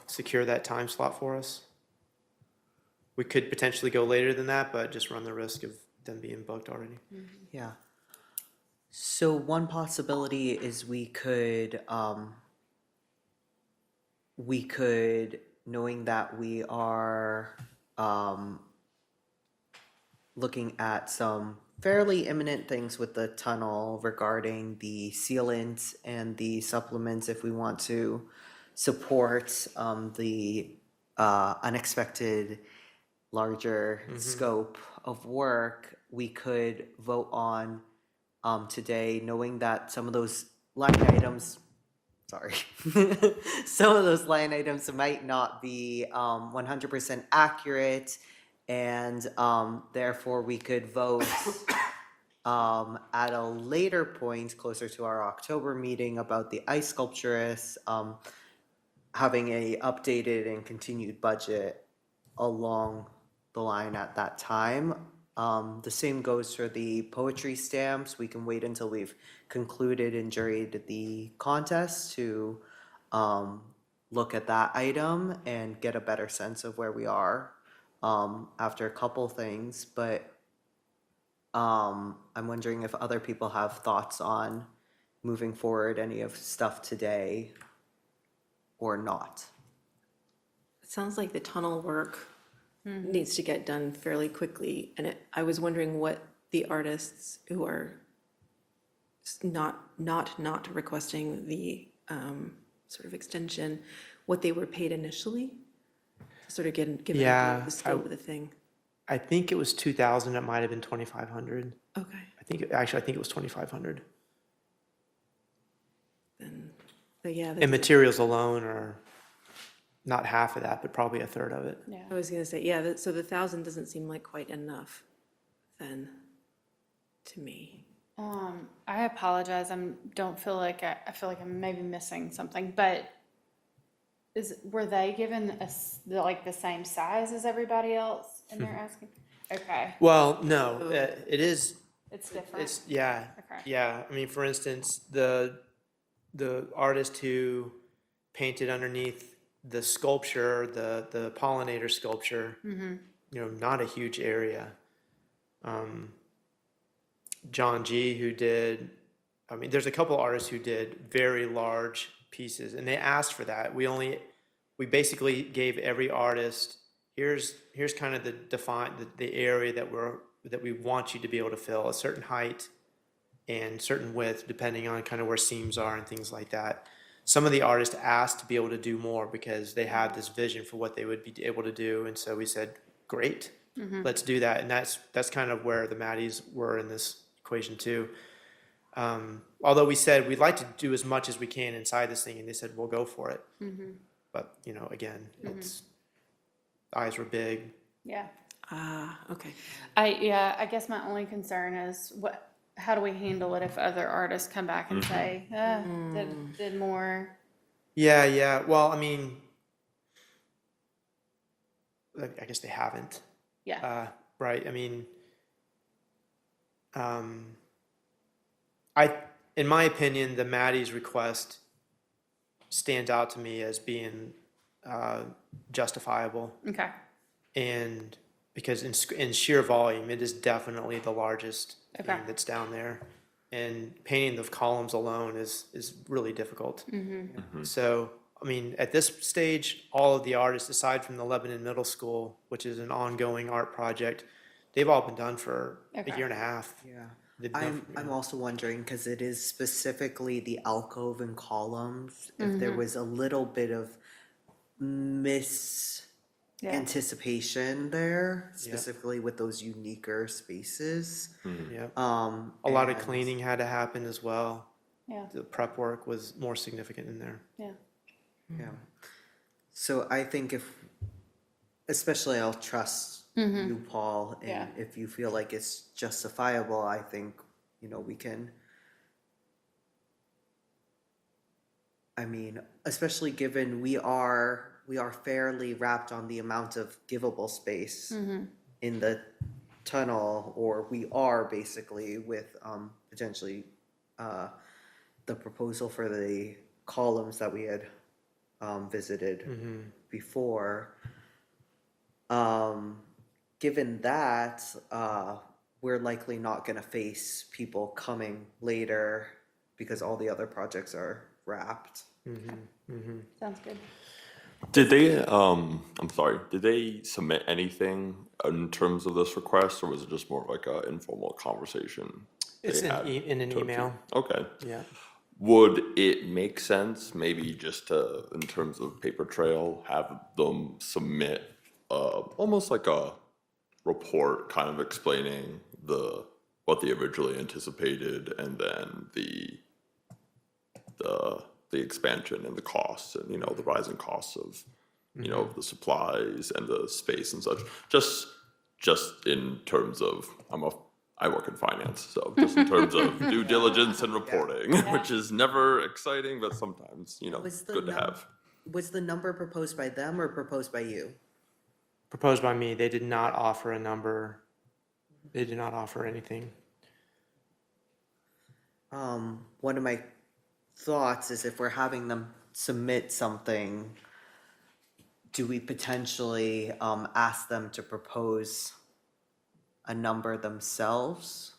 secure that time slot for us. We could potentially go later than that, but just run the risk of them being booked already. Yeah. So one possibility is we could, knowing that we are looking at some fairly imminent things with the tunnel regarding the sealant and the supplements if we want to support the unexpected larger scope of work. We could vote on today, knowing that some of those line items, sorry, some of those line items might not be 100% accurate, and therefore we could vote at a later point, closer to our October meeting, about the ice sculpturist having a updated and continued budget along the line at that time. The same goes for the poetry stamps. We can wait until we've concluded and juried the contest to look at that item and get a better sense of where we are after a couple things. But I'm wondering if other people have thoughts on moving forward any of stuff today or not. It sounds like the tunnel work needs to get done fairly quickly, and I was wondering what the artists who are not requesting the sort of extension, what they were paid initially, sort of give an idea Yeah, of the scope of the thing. I think it was 2,000, it might have been 2,500. Okay, I think it was 2,500. then, but yeah, And that's, materials alone are not half of that, but probably a third of it. Yeah. I was gonna say, yeah, so the 1,000 doesn't seem like quite enough then, to me. I apologize. Don't feel like I feel like I'm maybe missing something, but were they given like the same size as everybody else and they're asking? Okay, Well, no, it is, it's different. yeah, Okay. yeah. I mean, for instance, the artist who painted underneath the sculpture, the pollinator sculpture, not a huge area. John G, who did, I mean, there's a couple artists who did very large pieces, and they asked for that. We basically gave every artist, here's kind of the area that we want you to be able to fill, a certain height and certain width, depending on kind of where seams are and things like that. Some of the artists asked to be able to do more because they had this vision for what they would be able to do, and so we said, great, let's do that. And that's kind of where the Maddies were in this equation too. Although we said we'd like to do as much as we can inside this thing, and they said, we'll go for it. But, again, it's, eyes were big. Yeah. Okay. I guess my only concern is how do we handle it if other artists come back and say, did more? Yeah. Well, I mean, I guess they haven't. Yeah. Right. I mean, in my opinion, the Maddie's request stands out to me as being justifiable, Okay. and because in sheer volume, it is definitely the largest Okay. thing that's down there, and painting the columns alone is really difficult. So, I mean, at this stage, all of the artists, aside from the Lebanon Middle School, which is an ongoing art project, they've all been done for a Okay. year and a half. Yeah. They've been I'm also wondering, because it is specifically the alcove and columns, if there was a little bit of anticipation there, specifically with those uniquer spaces. Yeah. A A lot of cleaning had to happen as well. Yeah. The prep work was more significant in there. Yeah. Yeah. So I think especially I'll trust you, Paul, and Yeah. if you feel like it's justifiable, I think, we can. I mean, especially given we are fairly wrapped on the amount of givable space in the tunnel, or we are basically with potentially the proposal for the columns that we had visited before. Given that, we're likely not going to face people coming later because all the other projects are wrapped. Sounds good. Did they, I'm sorry, did they submit anything in terms of this request, or was it just more of like a informal conversation? It's they in, had in an towards you? email. Okay. Yeah. Would it make sense, maybe just to, in terms of paper trail, have them submit, almost like a report kind of explaining what they originally anticipated, and then the expansion and the costs, and, the rising costs of, the supplies and the space and such, just in terms of, I work in finance, so just in terms of due diligence and reporting, which is never exciting, but sometimes, Was the good to num- have. Was the number proposed by them or proposed by you? Proposed by me. They did not offer a number. They did not offer anything. One of my thoughts is if we're having them submit something, do we potentially ask them to propose a number themselves?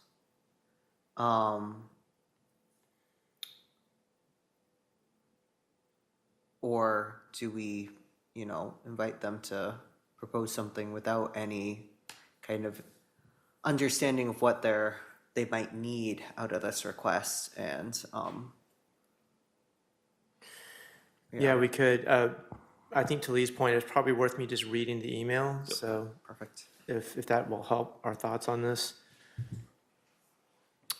Or do we, invite them to propose something without any kind of understanding of what they might need out of this request and, Yeah, we could. I think to Lee's point, it's probably worth me just reading the email. So perfect. if that will help our thoughts on this.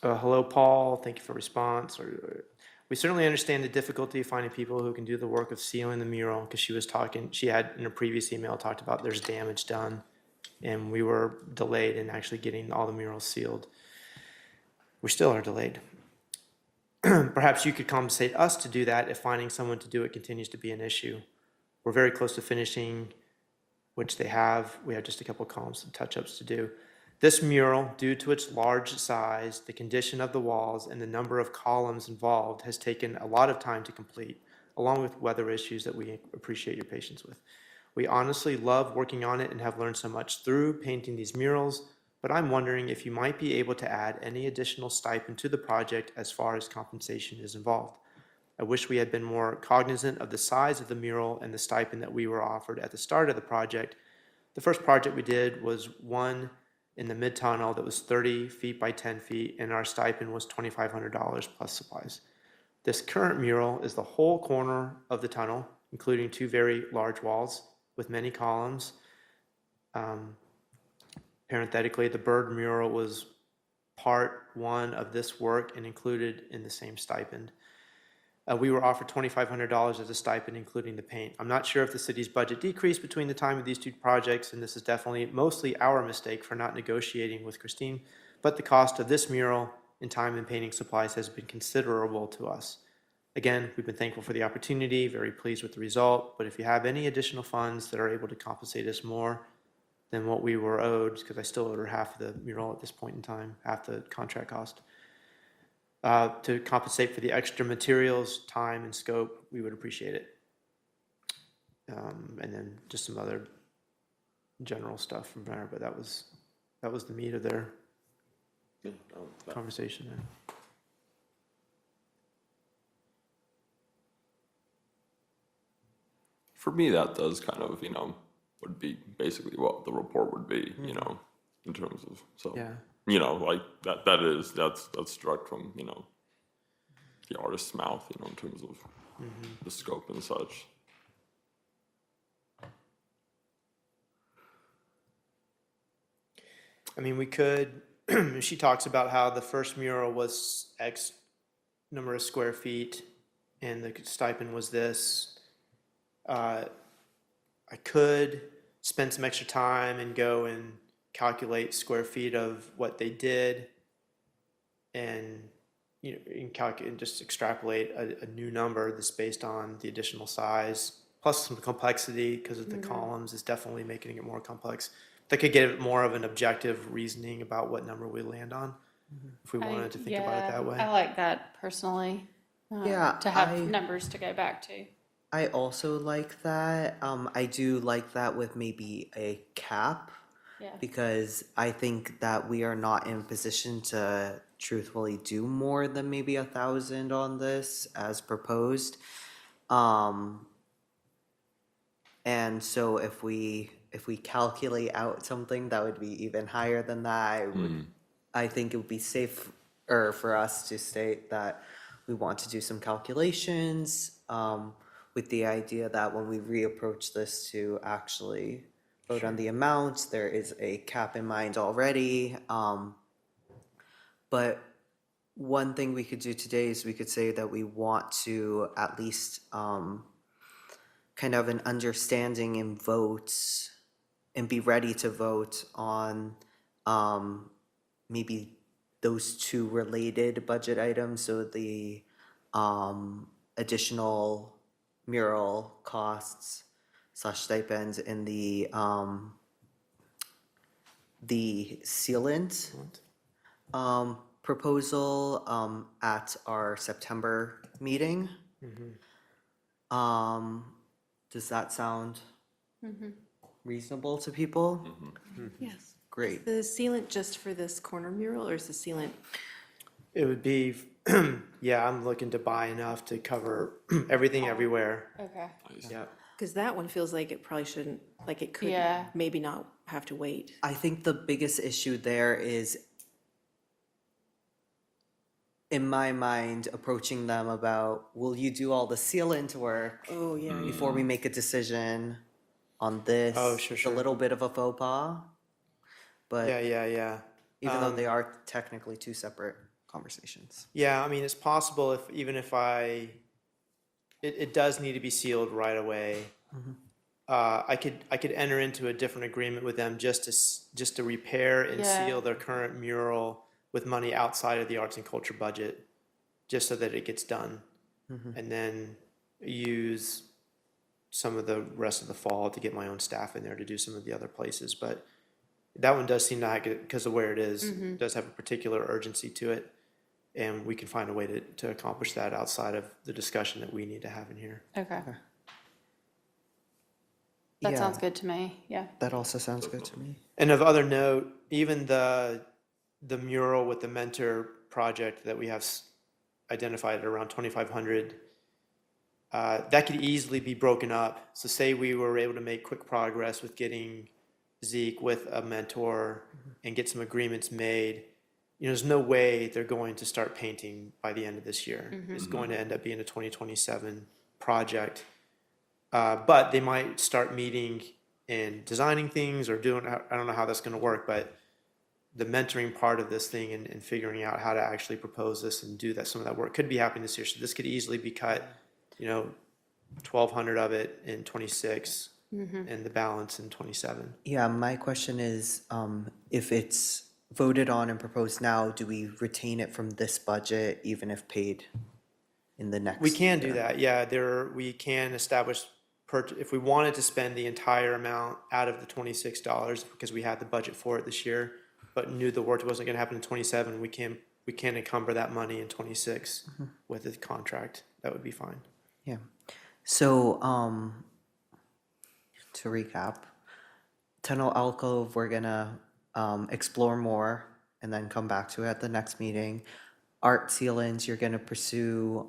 Hello, Paul. Thank you for response. We certainly understand the difficulty of finding people who can do the work of sealing the mural, because she had in a previous email talked about there's damage done, and we were delayed in actually getting all the murals sealed. We still are delayed. Perhaps you could compensate us to do that if finding someone to do it continues to be an issue. We're very close to finishing, which they have. We have just a couple columns of touch-ups to do. This mural, due to its large size, the condition of the walls, and the number of columns involved, has taken a lot of time to complete, along with weather issues that we appreciate your patience with. We honestly love working on it and have learned so much through painting these murals, but I'm wondering if you might be able to add any additional stipend to the project as far as compensation is involved. I wish we had been more cognizant of the size of the mural and the stipend that we were offered at the start of the project. The first project we did was one in the mid-tunnel that was 30 feet by 10 feet, and our stipend was $2,500 plus supplies. This current mural is the whole corner of the tunnel, including two very large walls with many columns. Parenthetically, the bird mural was part one of this work and included in the same stipend. We were offered $2,500 as a stipend, including the paint. I'm not sure if the city's budget decreased between the time of these two projects, and this is definitely mostly our mistake for not negotiating with Christine, but the cost of this mural in time and painting supplies has been considerable to us. Again, we've been thankful for the opportunity, very pleased with the result, but if you have any additional funds that are able to compensate us more than what we were owed, because I still owe her half of the mural at this point in time, half the contract cost, to compensate for the extra materials, time, and scope, we would appreciate it. And then just some other general stuff from there, but that was the meat of their conversation there. For me, that does kind of, would be basically what the report would be, in terms of, so. Yeah. Like that's direct from, the artist's mouth, in terms of the scope and such. I mean, we could, she talks about how the first mural was X number of square feet and the stipend was this. I could spend some extra time and go and calculate square feet of what they did and, and just extrapolate a new number that's based on the additional size, plus some complexity because of the columns is definitely making it more complex. That could give it more of an objective reasoning about what number we land on, if we wanted to think about it that way. I like that personally. Yeah, To have I- numbers to go back to. I also like that. I do like that with maybe a cap. Yeah. Because I think that we are not in a position to truthfully do more than maybe 1,000 on this as proposed. And so if we calculate out something that would be even higher than that, I think it would be safer for us to state that we want to do some calculations, with the idea that when we reapproach this to actually vote on the amount, there is a cap in mind already. But one thing we could do today is we could say that we want to at least, kind of an understanding in votes and be ready to vote on, maybe those two related budget items, so the additional mural costs / stipends and the sealant proposal at our September meeting. Does that sound reasonable to people? Yes. Great. The sealant just for this corner mural, or is the sealant? It would be, yeah, I'm looking to buy enough to cover everything everywhere. Okay. Yeah. Because that one feels like it probably shouldn't, like it could Yeah. maybe not have to wait. I think the biggest issue there is, in my mind, approaching them about, will you do all the sealant work Oh, yeah. before we make a decision on this? Oh, sure, It's sure. a little bit of a faux pas, but Yeah. even though they are technically two separate conversations. Yeah, I mean, it's possible if, even if it does need to be sealed right away. I could enter into a different agreement with them just to repair and Yeah. seal their current mural with money outside of the arts and culture budget, just so that it gets done. And then use some of the rest of the fall to get my own staff in there to do some of the other places. But that one does seem to, because of where it is, does have a particular urgency to it. And we can find a way to accomplish that outside of the discussion that we need to have in here. Okay. That Yeah, sounds good to me. Yeah. that also sounds good to me. And of other note, even the mural with the mentor project that we have identified at around 2,500, that could easily be broken up. So say we were able to make quick progress with getting Zeke with a mentor and get some agreements made. You know, there's no way they're going to start painting by the end of this year. It's going to end up being a 2027 project. But they might start meeting and designing things or doing, I don't know how that's going to work, but the mentoring part of this thing and figuring out how to actually propose this and do that, some of that work could be happening this year. So this could easily be cut, 1,200 of it in 26 and the balance in 27. Yeah, my question is, if it's voted on and proposed now, do we retain it from this budget even if paid in the next? We can do year? that, yeah. We can establish, if we wanted to spend the entire amount out of the $26 because we had the budget for it this year, but knew the work wasn't going to happen in 27, we can encumber that money in 26 with a contract. That would be fine. Yeah. So, to recap, Tunnel Alcove, we're gonna explore more and then come back to it at the next meeting. Art sealants, you're gonna pursue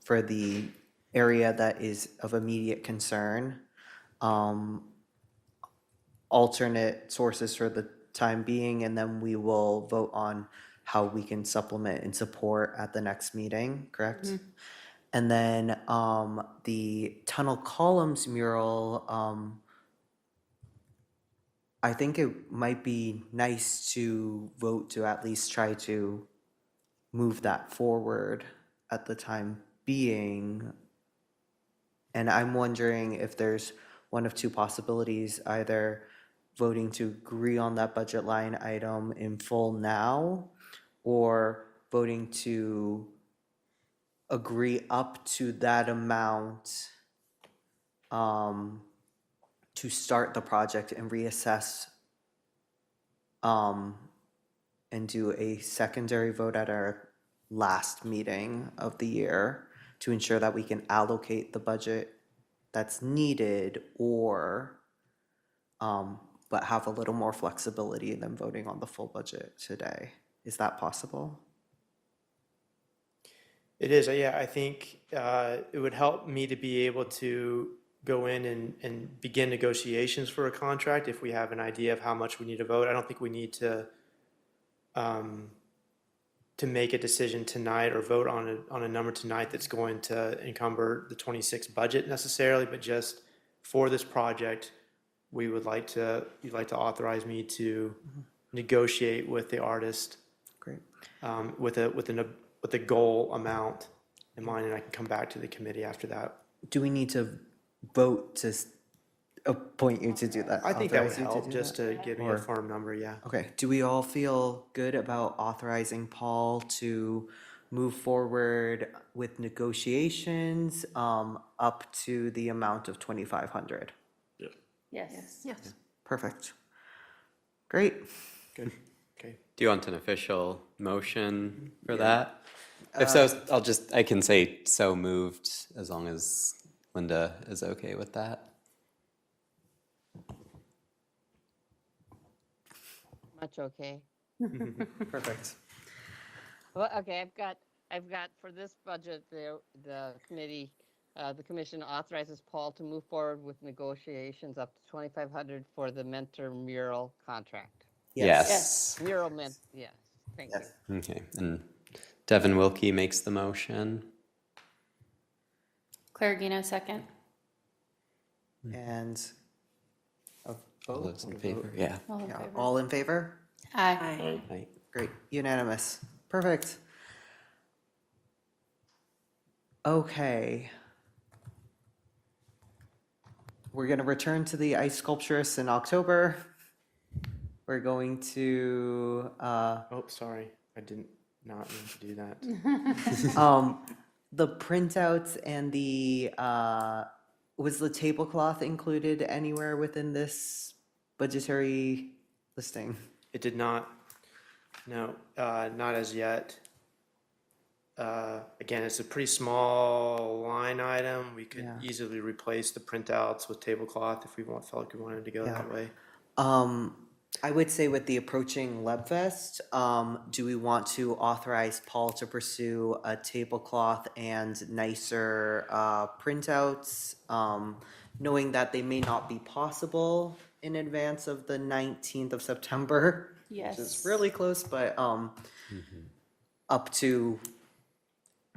for the area that is of immediate concern. Alternate sources for the time being, and then we will vote on how we can supplement and support at the next meeting, correct? And then the tunnel columns mural, I think it might be nice to vote to at least try to move that forward at the time being. And I'm wondering if there's one of two possibilities, either voting to agree on that budget line item in full now, or voting to agree up to that amount to start the project and reassess and do a secondary vote at our last meeting of the year to ensure that we can allocate the budget that's needed, or but have a little more flexibility than voting on the full budget today. Is that possible? It is, yeah. I think it would help me to be able to go in and begin negotiations for a contract if we have an idea of how much we need to vote. I don't think we need to make a decision tonight or vote on a number tonight that's going to encumber the 26 budget necessarily, but just for this project, you'd like to authorize me to negotiate with the artist Great. with a goal amount in mind, and I can come back to the committee after that. Do we need to vote to appoint you to do that? I think that would Authorize you to help, do just that? to give me Or- a firm number, yeah. Okay, do we all feel good about authorizing Paul to move forward with negotiations up to the amount of 2,500? Yeah. Yes. Yes. Perfect. Great. Good, okay. Do you want an official motion for that? If so, I can say so moved as long as Linda is okay with that. Much okay. Perfect. Well, okay, I've got for this budget, the committee, the commission authorizes Paul to move forward with negotiations up to 2,500 for the mentor mural contract. Yes. Mural yes, thank you. Yes. Okay, and Devin Wilkie makes the motion. Claire Gino, second. And a All vote? those in favor? Yeah. All in Yeah, favor? all in favor? Aye. Right. Great, unanimous. Perfect. Okay. We're gonna return to the ice sculpturists in October. We're going to, Oh, sorry, I didn't not mean to do that. the printouts and the, was the tablecloth included anywhere within this budgetary listing? It did not, no, not as yet. Again, it's a pretty small line item. We could Yeah. easily replace the printouts with tablecloth if felt like we wanted to go that way. I would say with the approaching Lebfest, do we want to authorize Paul to pursue a tablecloth and nicer printouts, knowing that they may not be possible in advance of the 19th of September? Which Yes. is really close, but up to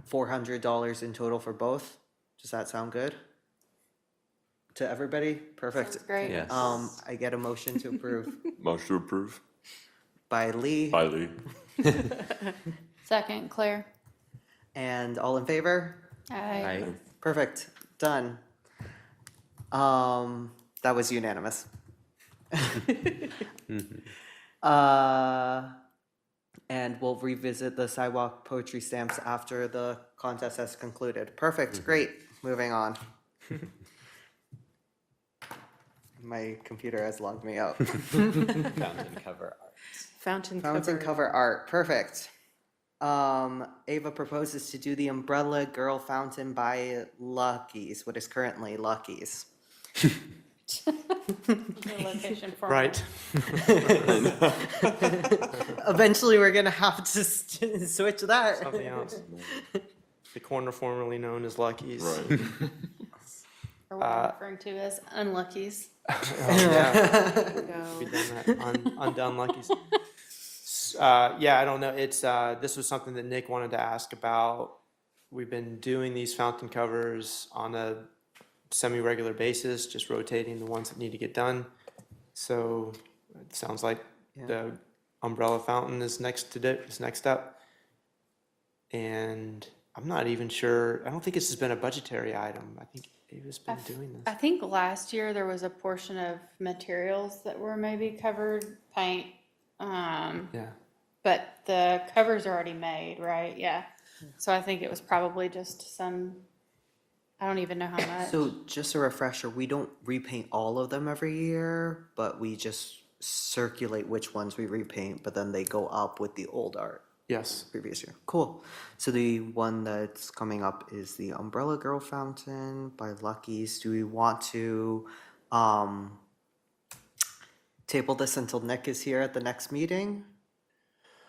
$400 in total for both. Does that sound good? To everybody? Perfect. Sounds great. Yes. I get a motion to approve Motion to approve. by Lee. By Lee. Second, Claire. And all in favor? Aye. Right. Perfect, done. That was unanimous. And we'll revisit the sidewalk poetry stamps after the contest has concluded. Perfect, great, moving on. My computer has logged me out. Fountain cover art. Fountain Fountain cover art, perfect. Ava proposes to do the Umbrella Girl Fountain by Lucky's, what is currently Lucky's. The location for. Right. Eventually, we're gonna have to switch that. Something else. The corner formerly known as Lucky's. Right. Or what I'm referring to as unluckies. Oh, yeah. We've done that. Undone Lucky's. Yeah, I don't know. It's this was something that Nick wanted to ask about. We've been doing these fountain covers on a semi-regular basis, just rotating the ones that need to get done. So it sounds like the umbrella fountain is next up. And I'm not even sure. I don't think this has been a budgetary item. I think Ava's been doing this. I think last year there was a portion of materials that were maybe covered, paint. Yeah. But the cover's already made, right? Yeah. So I think it was probably just some, I don't even know how much. So just a refresher, we don't repaint all of them every year, but we just circulate which ones we repaint, but then they go up with the old art Yes. previous year. Cool. So the one that's coming up is the Umbrella Girl Fountain by Lucky's. Do we want to table this until Nick is here at the next meeting?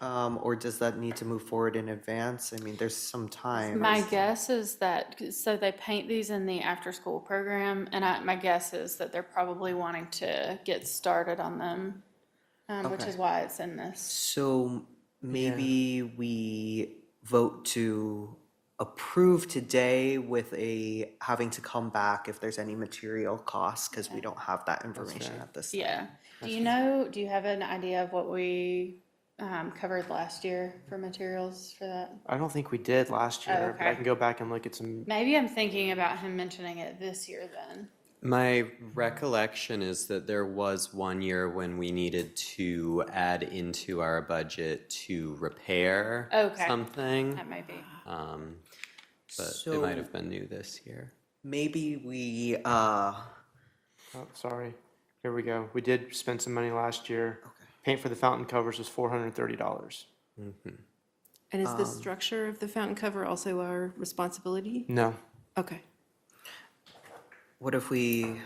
Or does that need to move forward in advance? I mean, there's some time. My guess is that, so they paint these in the after-school program, and my guess is that they're probably wanting to get started on them, which Okay. is why it's in this. So maybe we vote to approve today with a, having to come back if there's any material costs, because we don't have that information fair. at this time. Yeah. Do you have an idea of what we covered last year for materials for that? I don't think we did last year, but I okay. can go back and look at some. Maybe I'm thinking about him mentioning it this year then. My recollection is that there was one year when we needed to add into our budget to repair Okay. something. That might be. But it So- might have been new this year. Maybe we, Oh, sorry. Here we go. We did spend some money last year. Paint for the fountain covers was $430. And is the structure of the fountain cover also our responsibility? No. Okay. what if we,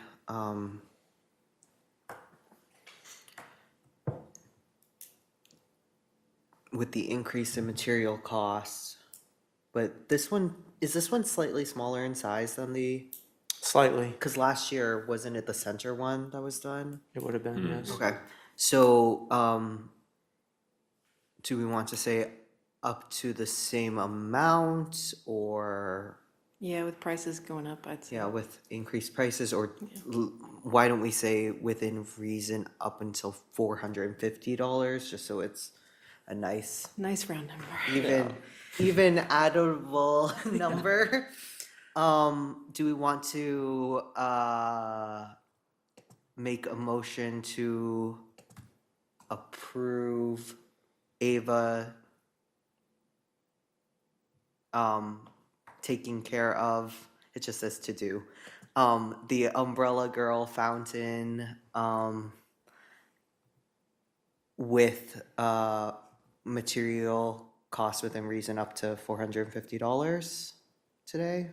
with the increase in material costs, but is this one slightly smaller in size than the, Slightly. because last year, wasn't it the center one that was done? It would have been, yes. Okay, so, do we want to say up to the same amount, or, Yeah, with prices going up, I'd say. yeah, with increased prices, or why don't we say within reason up until $450, just so it's a nice, Nice round number. even addable number? Do we want to, make a motion to approve Ava taking care of, it just says to do, the Umbrella Girl fountain, with, material cost within reason up to $450 today?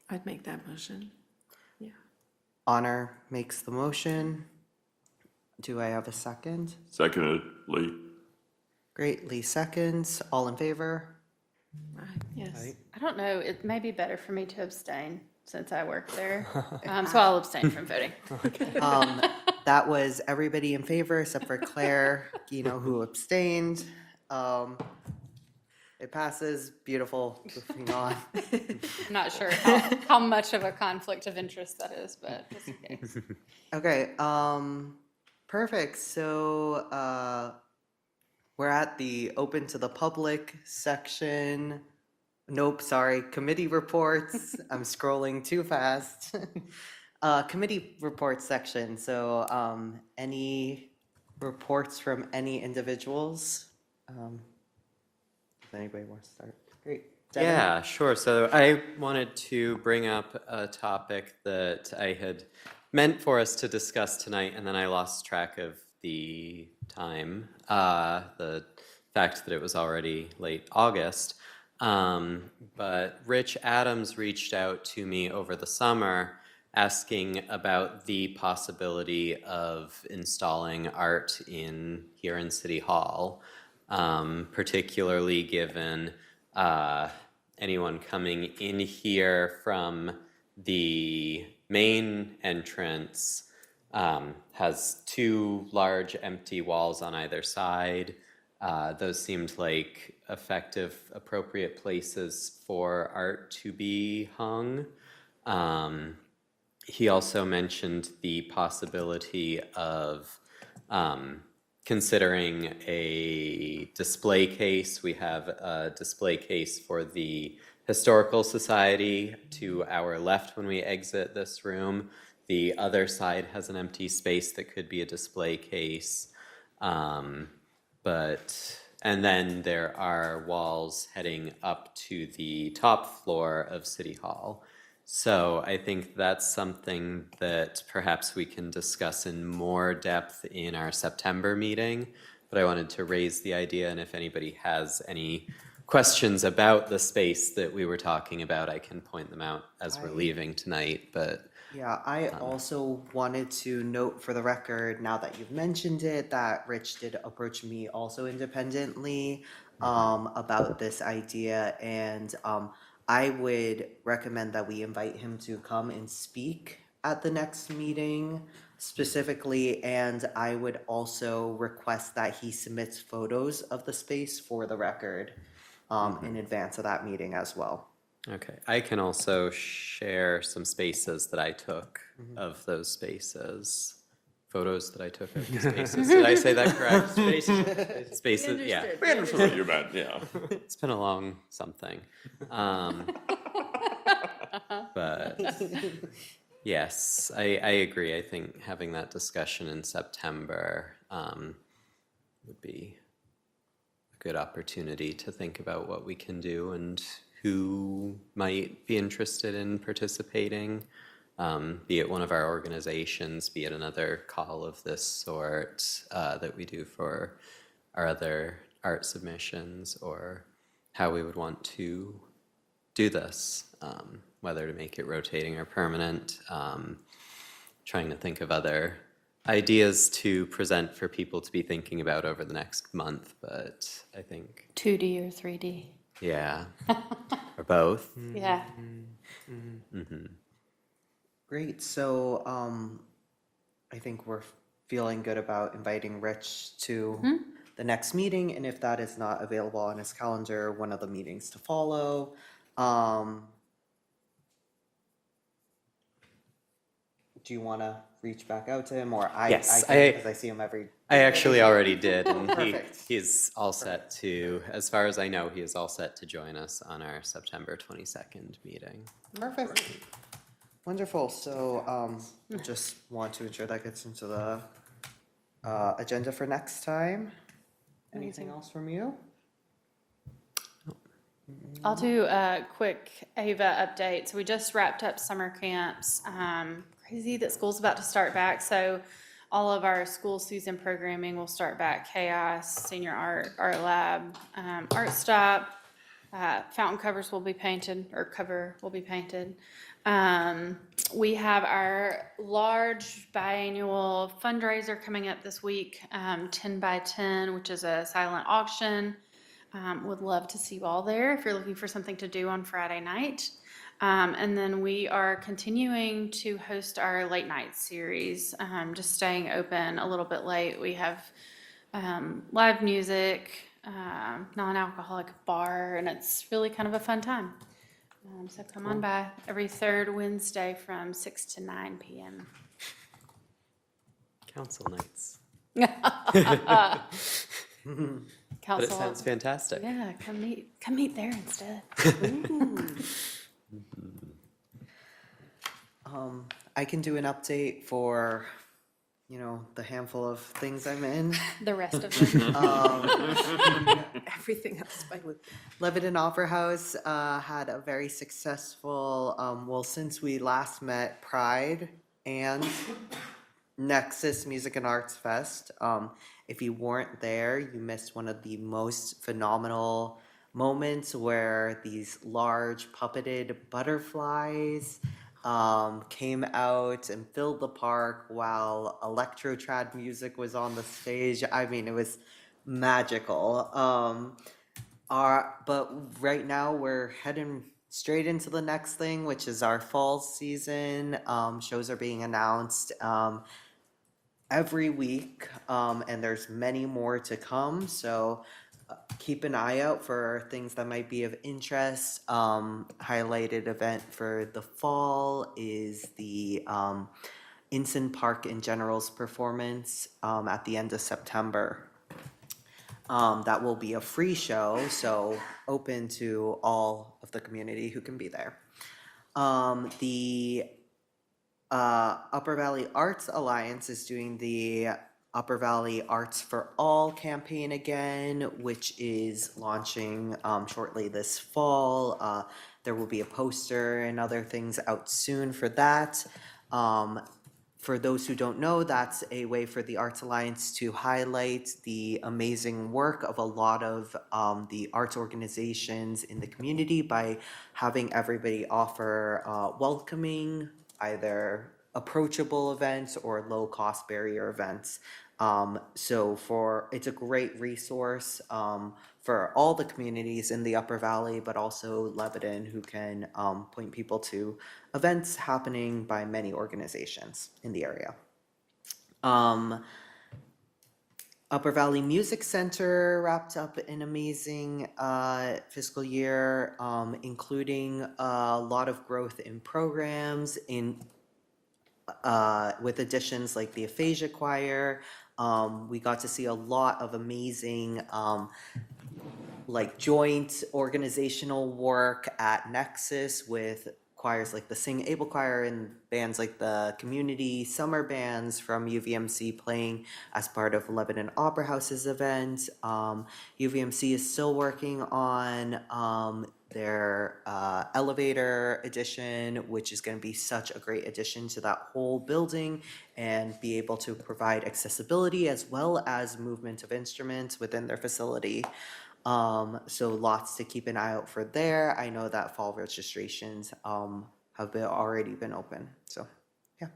I'd make that motion. Yeah. Honor makes the motion. Do I have a second? Seconded, Lee. Great, Lee seconds. All in favor? Yes. I don't know, it may be better for me to abstain since I work there. So I'll abstain from voting. That was everybody in favor except for Claire, who abstained. It passes, beautiful, moving on. I'm not sure how much of a conflict of interest that is, but just in case. Okay, perfect. So, we're at the open to the public section. Nope, sorry, committee reports. I'm scrolling too fast. Committee reports section. So, any reports from any individuals? If anybody wants to start, great. Devin? Yeah, sure. So I wanted to bring up a topic that I had meant for us to discuss tonight, and then I lost track of the time, the fact that it was already late August. But Rich Adams reached out to me over the summer asking about the possibility of installing art here in City Hall. Particularly given anyone coming in here from the main entrance has two large empty walls on either side. Those seemed like effective, appropriate places for art to be hung. He also mentioned the possibility of considering a display case. We have a display case for the Historical Society to our left when we exit this room. The other side has an empty space that could be a display case. And then there are walls heading up to the top floor of City Hall. So I think that's something that perhaps we can discuss in more depth in our September meeting. But I wanted to raise the idea, and if anybody has any questions about the space that we were talking about, I can point them out as we're leaving tonight, but Yeah, I also wanted to note for the record, now that you've mentioned it, that Rich did approach me also independently about this idea, and I would recommend that we invite him to come and speak at the next meeting specifically, and I would also request that he submits photos of the space for the record in advance of that meeting as well. okay. I can also share some spaces that I took of those spaces. Photos that I took of the spaces. Did I say that correct? Spaces, spaces, yeah. We understood what you meant, yeah. It's been a long something. But yes, I agree. I think having that discussion in September would be a good opportunity to think about what we can do and who might be interested in participating, be it one of our organizations, be it another call of this sort that we do for our other art submissions, or how we would want to do this, whether to make it rotating or permanent. Trying to think of other ideas to present for people to be thinking about over the next month, but I think, 2D or 3D. yeah, or both. Yeah. Great, so I think we're feeling good about inviting Rich to the next meeting, and if that is not available on his calendar, one of the meetings to follow. Do you want to reach back out to him, or I Yes, can, because I see him every. I actually already did, and Perfect. he's all set to, as far as I know, he is all set to join us on our September 22nd meeting. Perfect. Wonderful, so just want to ensure that gets into the agenda for next time. Anything else from you? I'll do a quick Ava update. So we just wrapped up summer camps. Crazy that school's about to start back. So all of our school season programming will start back. Chaos, senior art, art lab, art stop. Fountain covers will be painted, or cover will be painted. We have our large biannual fundraiser coming up this week, 10 by 10, which is a silent auction. Would love to see you all there if you're looking for something to do on Friday night. And then we are continuing to host our late night series, just staying open a little bit late. We have live music, non-alcoholic bar, and it's really kind of a fun time. So come on by every third Wednesday from 6 to 9 p.m. Council nights. But it Council, sounds fantastic. yeah, come meet there instead. I can do an update for, the handful of things I'm in. The rest of them. Everything else by Luke. Lebanon Opera House had a very successful, since we last met, Pride and Nexus Music and Arts Fest. If you weren't there, you missed one of the most phenomenal moments where these large puppeted butterflies came out and filled the park while electro trad music was on the stage. I mean, it was magical. But right now we're heading straight into the next thing, which is our fall season. Shows are being announced every week, and there's many more to come. So keep an eye out for things that might be of interest. Highlighted event for the fall is the Ensign Park in General's performance at the end of September. That will be a free show, so open to all of the community who can be there. The Upper Valley Arts Alliance is doing the Upper Valley Arts for All campaign again, which is launching shortly this fall. There will be a poster and other things out soon for that. for those who don't know, that's a way for the Arts Alliance to highlight the amazing work of a lot of the arts organizations in the community by having everybody offer welcoming, either approachable events or low-cost barrier events. It's a great resource for all the communities in the Upper Valley, but also Lebanon, who can point people to events happening by many organizations in the area. Upper Valley Music Center wrapped up an amazing fiscal year, including a lot of growth in programs with additions like the Aphasia Choir. We got to see a lot of amazing like joint organizational work at Nexus with choirs like the Sing Able Choir and bands like the community summer bands from UVMC playing as part of Lebanon Opera House's event. UVMC is still working on their elevator addition, which is going to be such a great addition to that whole building and be able to provide accessibility as well as movement of instruments within their facility. So lots to keep an eye out for there. I know that fall registrations have already been open. So yeah,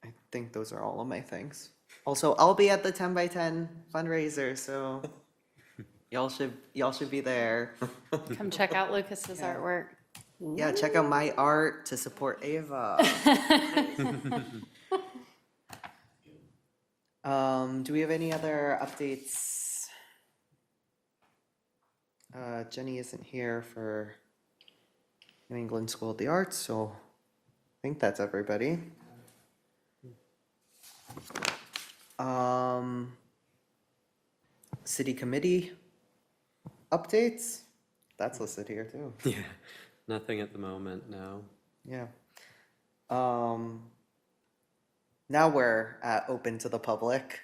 I think those are all of my things. Also, I'll be at the 10 by 10 fundraiser, so y'all should be there. Come check out Lucas's artwork. Yeah, check out my art to support Ava. Do we have any other updates? Jenny isn't here for New England School of the Arts, so I think that's everybody. City committee updates? That's listed here too. Yeah, nothing at the moment, no. Yeah. Now we're open to the public.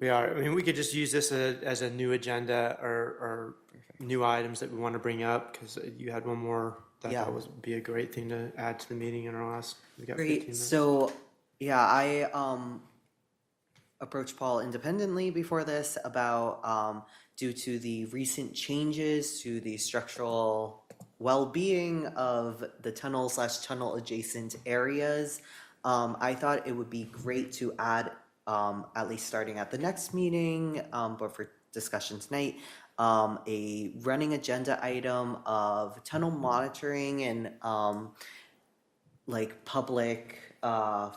We are. I mean, we could just use this as a new agenda or new items that we want to bring up, because you had one more that I Yeah. thought would be a great thing to add to the meeting in our last, we got 15 Great. minutes. So, yeah, I approached Paul independently before this about due to the recent changes to the structural well-being of the tunnel adjacent areas. I thought it would be great to add, at least starting at the next meeting, but for discussion tonight, a running agenda item of tunnel monitoring and like public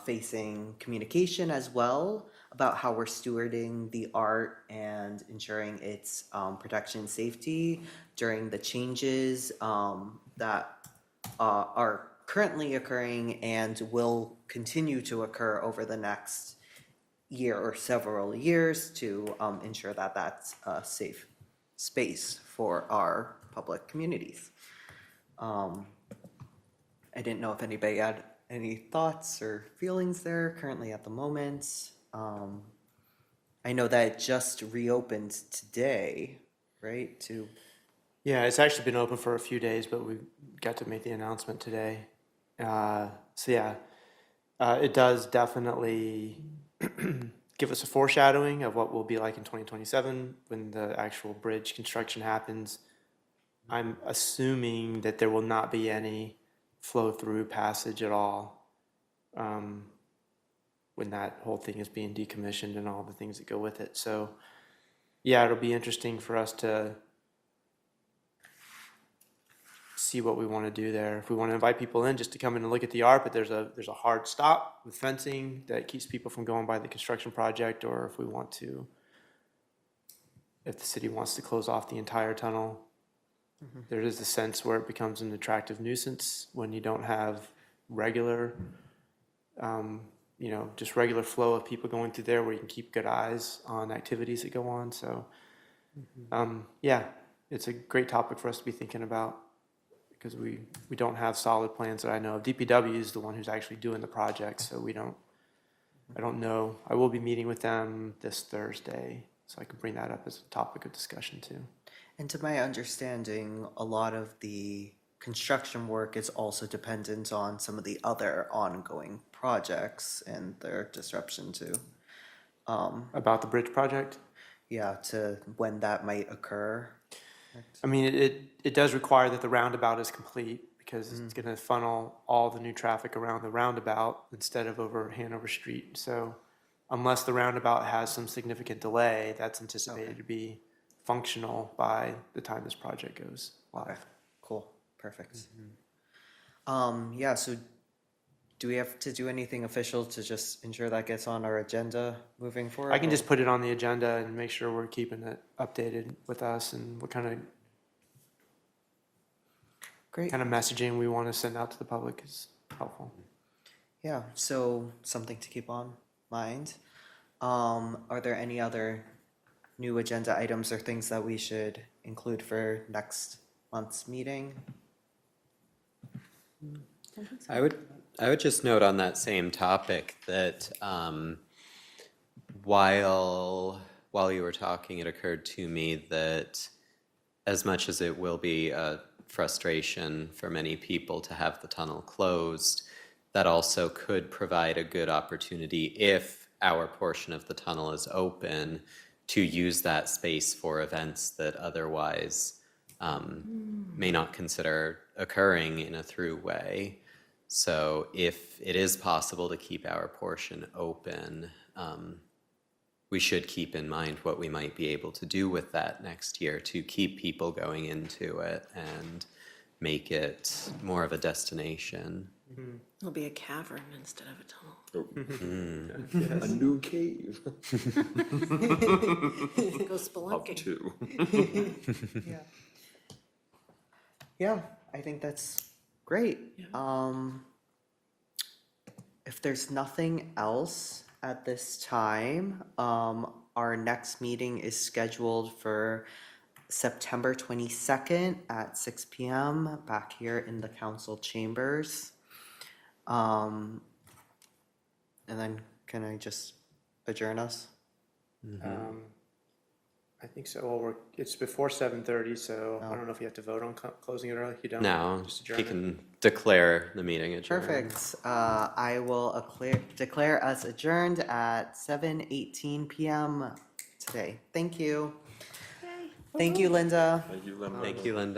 facing communication as well about how we're stewarding the art and ensuring its protection and safety during the changes that are currently occurring and will continue to occur over the next year or several years to ensure that that's a safe space for our public communities. I didn't know if anybody had any thoughts or feelings there currently at the moment. I know that it just reopened today, right? Yeah, it's actually been open for a few days, but we got to make the announcement today. It does definitely give us a foreshadowing of what will be like in 2027 when the actual bridge construction happens. I'm assuming that there will not be any flow-through passage at all when that whole thing is being decommissioned and all the things that go with it. So, yeah, it'll be interesting for us to see what we want to do there. If we want to invite people in just to come in and look at the art, but there's a hard stop with fencing that keeps people from going by the construction project, or if we want to, if the city wants to close off the entire tunnel, there is a sense where it becomes an attractive nuisance when you don't have regular, just regular flow of people going through there where you can keep good eyes on activities that go on. So, yeah, it's a great topic for us to be thinking about, because we don't have solid plans that I know of. DPW is the one who's actually doing the project, so I don't know. I will be meeting with them this Thursday, so I can bring that up as a topic of discussion too. And to my understanding, a lot of the construction work is also dependent on some of the other ongoing projects and their disruption to, About the bridge project? yeah, to when that might occur. I mean, it does require that the roundabout is complete because it's gonna funnel all the new traffic around the roundabout instead of over Hanover Street. So unless the roundabout has some significant delay, that's anticipated to be functional by the time this project goes live. Cool, perfect. Yeah, so do we have to do anything official to just ensure that gets on our agenda moving forward? I can just put it on the agenda and make sure we're keeping it updated with us and what kind Great. of messaging we want to send out to the public is helpful. Yeah, so something to keep on mind. Are there any other new agenda items or things that we should include for next month's meeting? I would just note on that same topic that while you were talking, it occurred to me that as much as it will be a frustration for many people to have the tunnel closed, that also could provide a good opportunity if our portion of the tunnel is open to use that space for events that otherwise may not consider occurring in a through way. So if it is possible to keep our portion open, we should keep in mind what we might be able to do with that next year to keep people going into it and make it more of a destination. It'll be a cavern instead of a tunnel. A new cave. Go Up spelunking. to. Yeah, I think that's great. If there's nothing else at this time, our next meeting is scheduled for September 22nd at 6 p.m. back here in the council chambers. And then can I just adjourn us? I think so. Well, it's before 7:30, so I don't know if you have to vote on closing it early. You don't? Now, Just adjourn he it? can declare the meeting adjourned. Perfect. I will declare us adjourned at 7:18 p.m. today. Thank you. Thank you, Linda. Thank you, Linda. Thank you, Linda.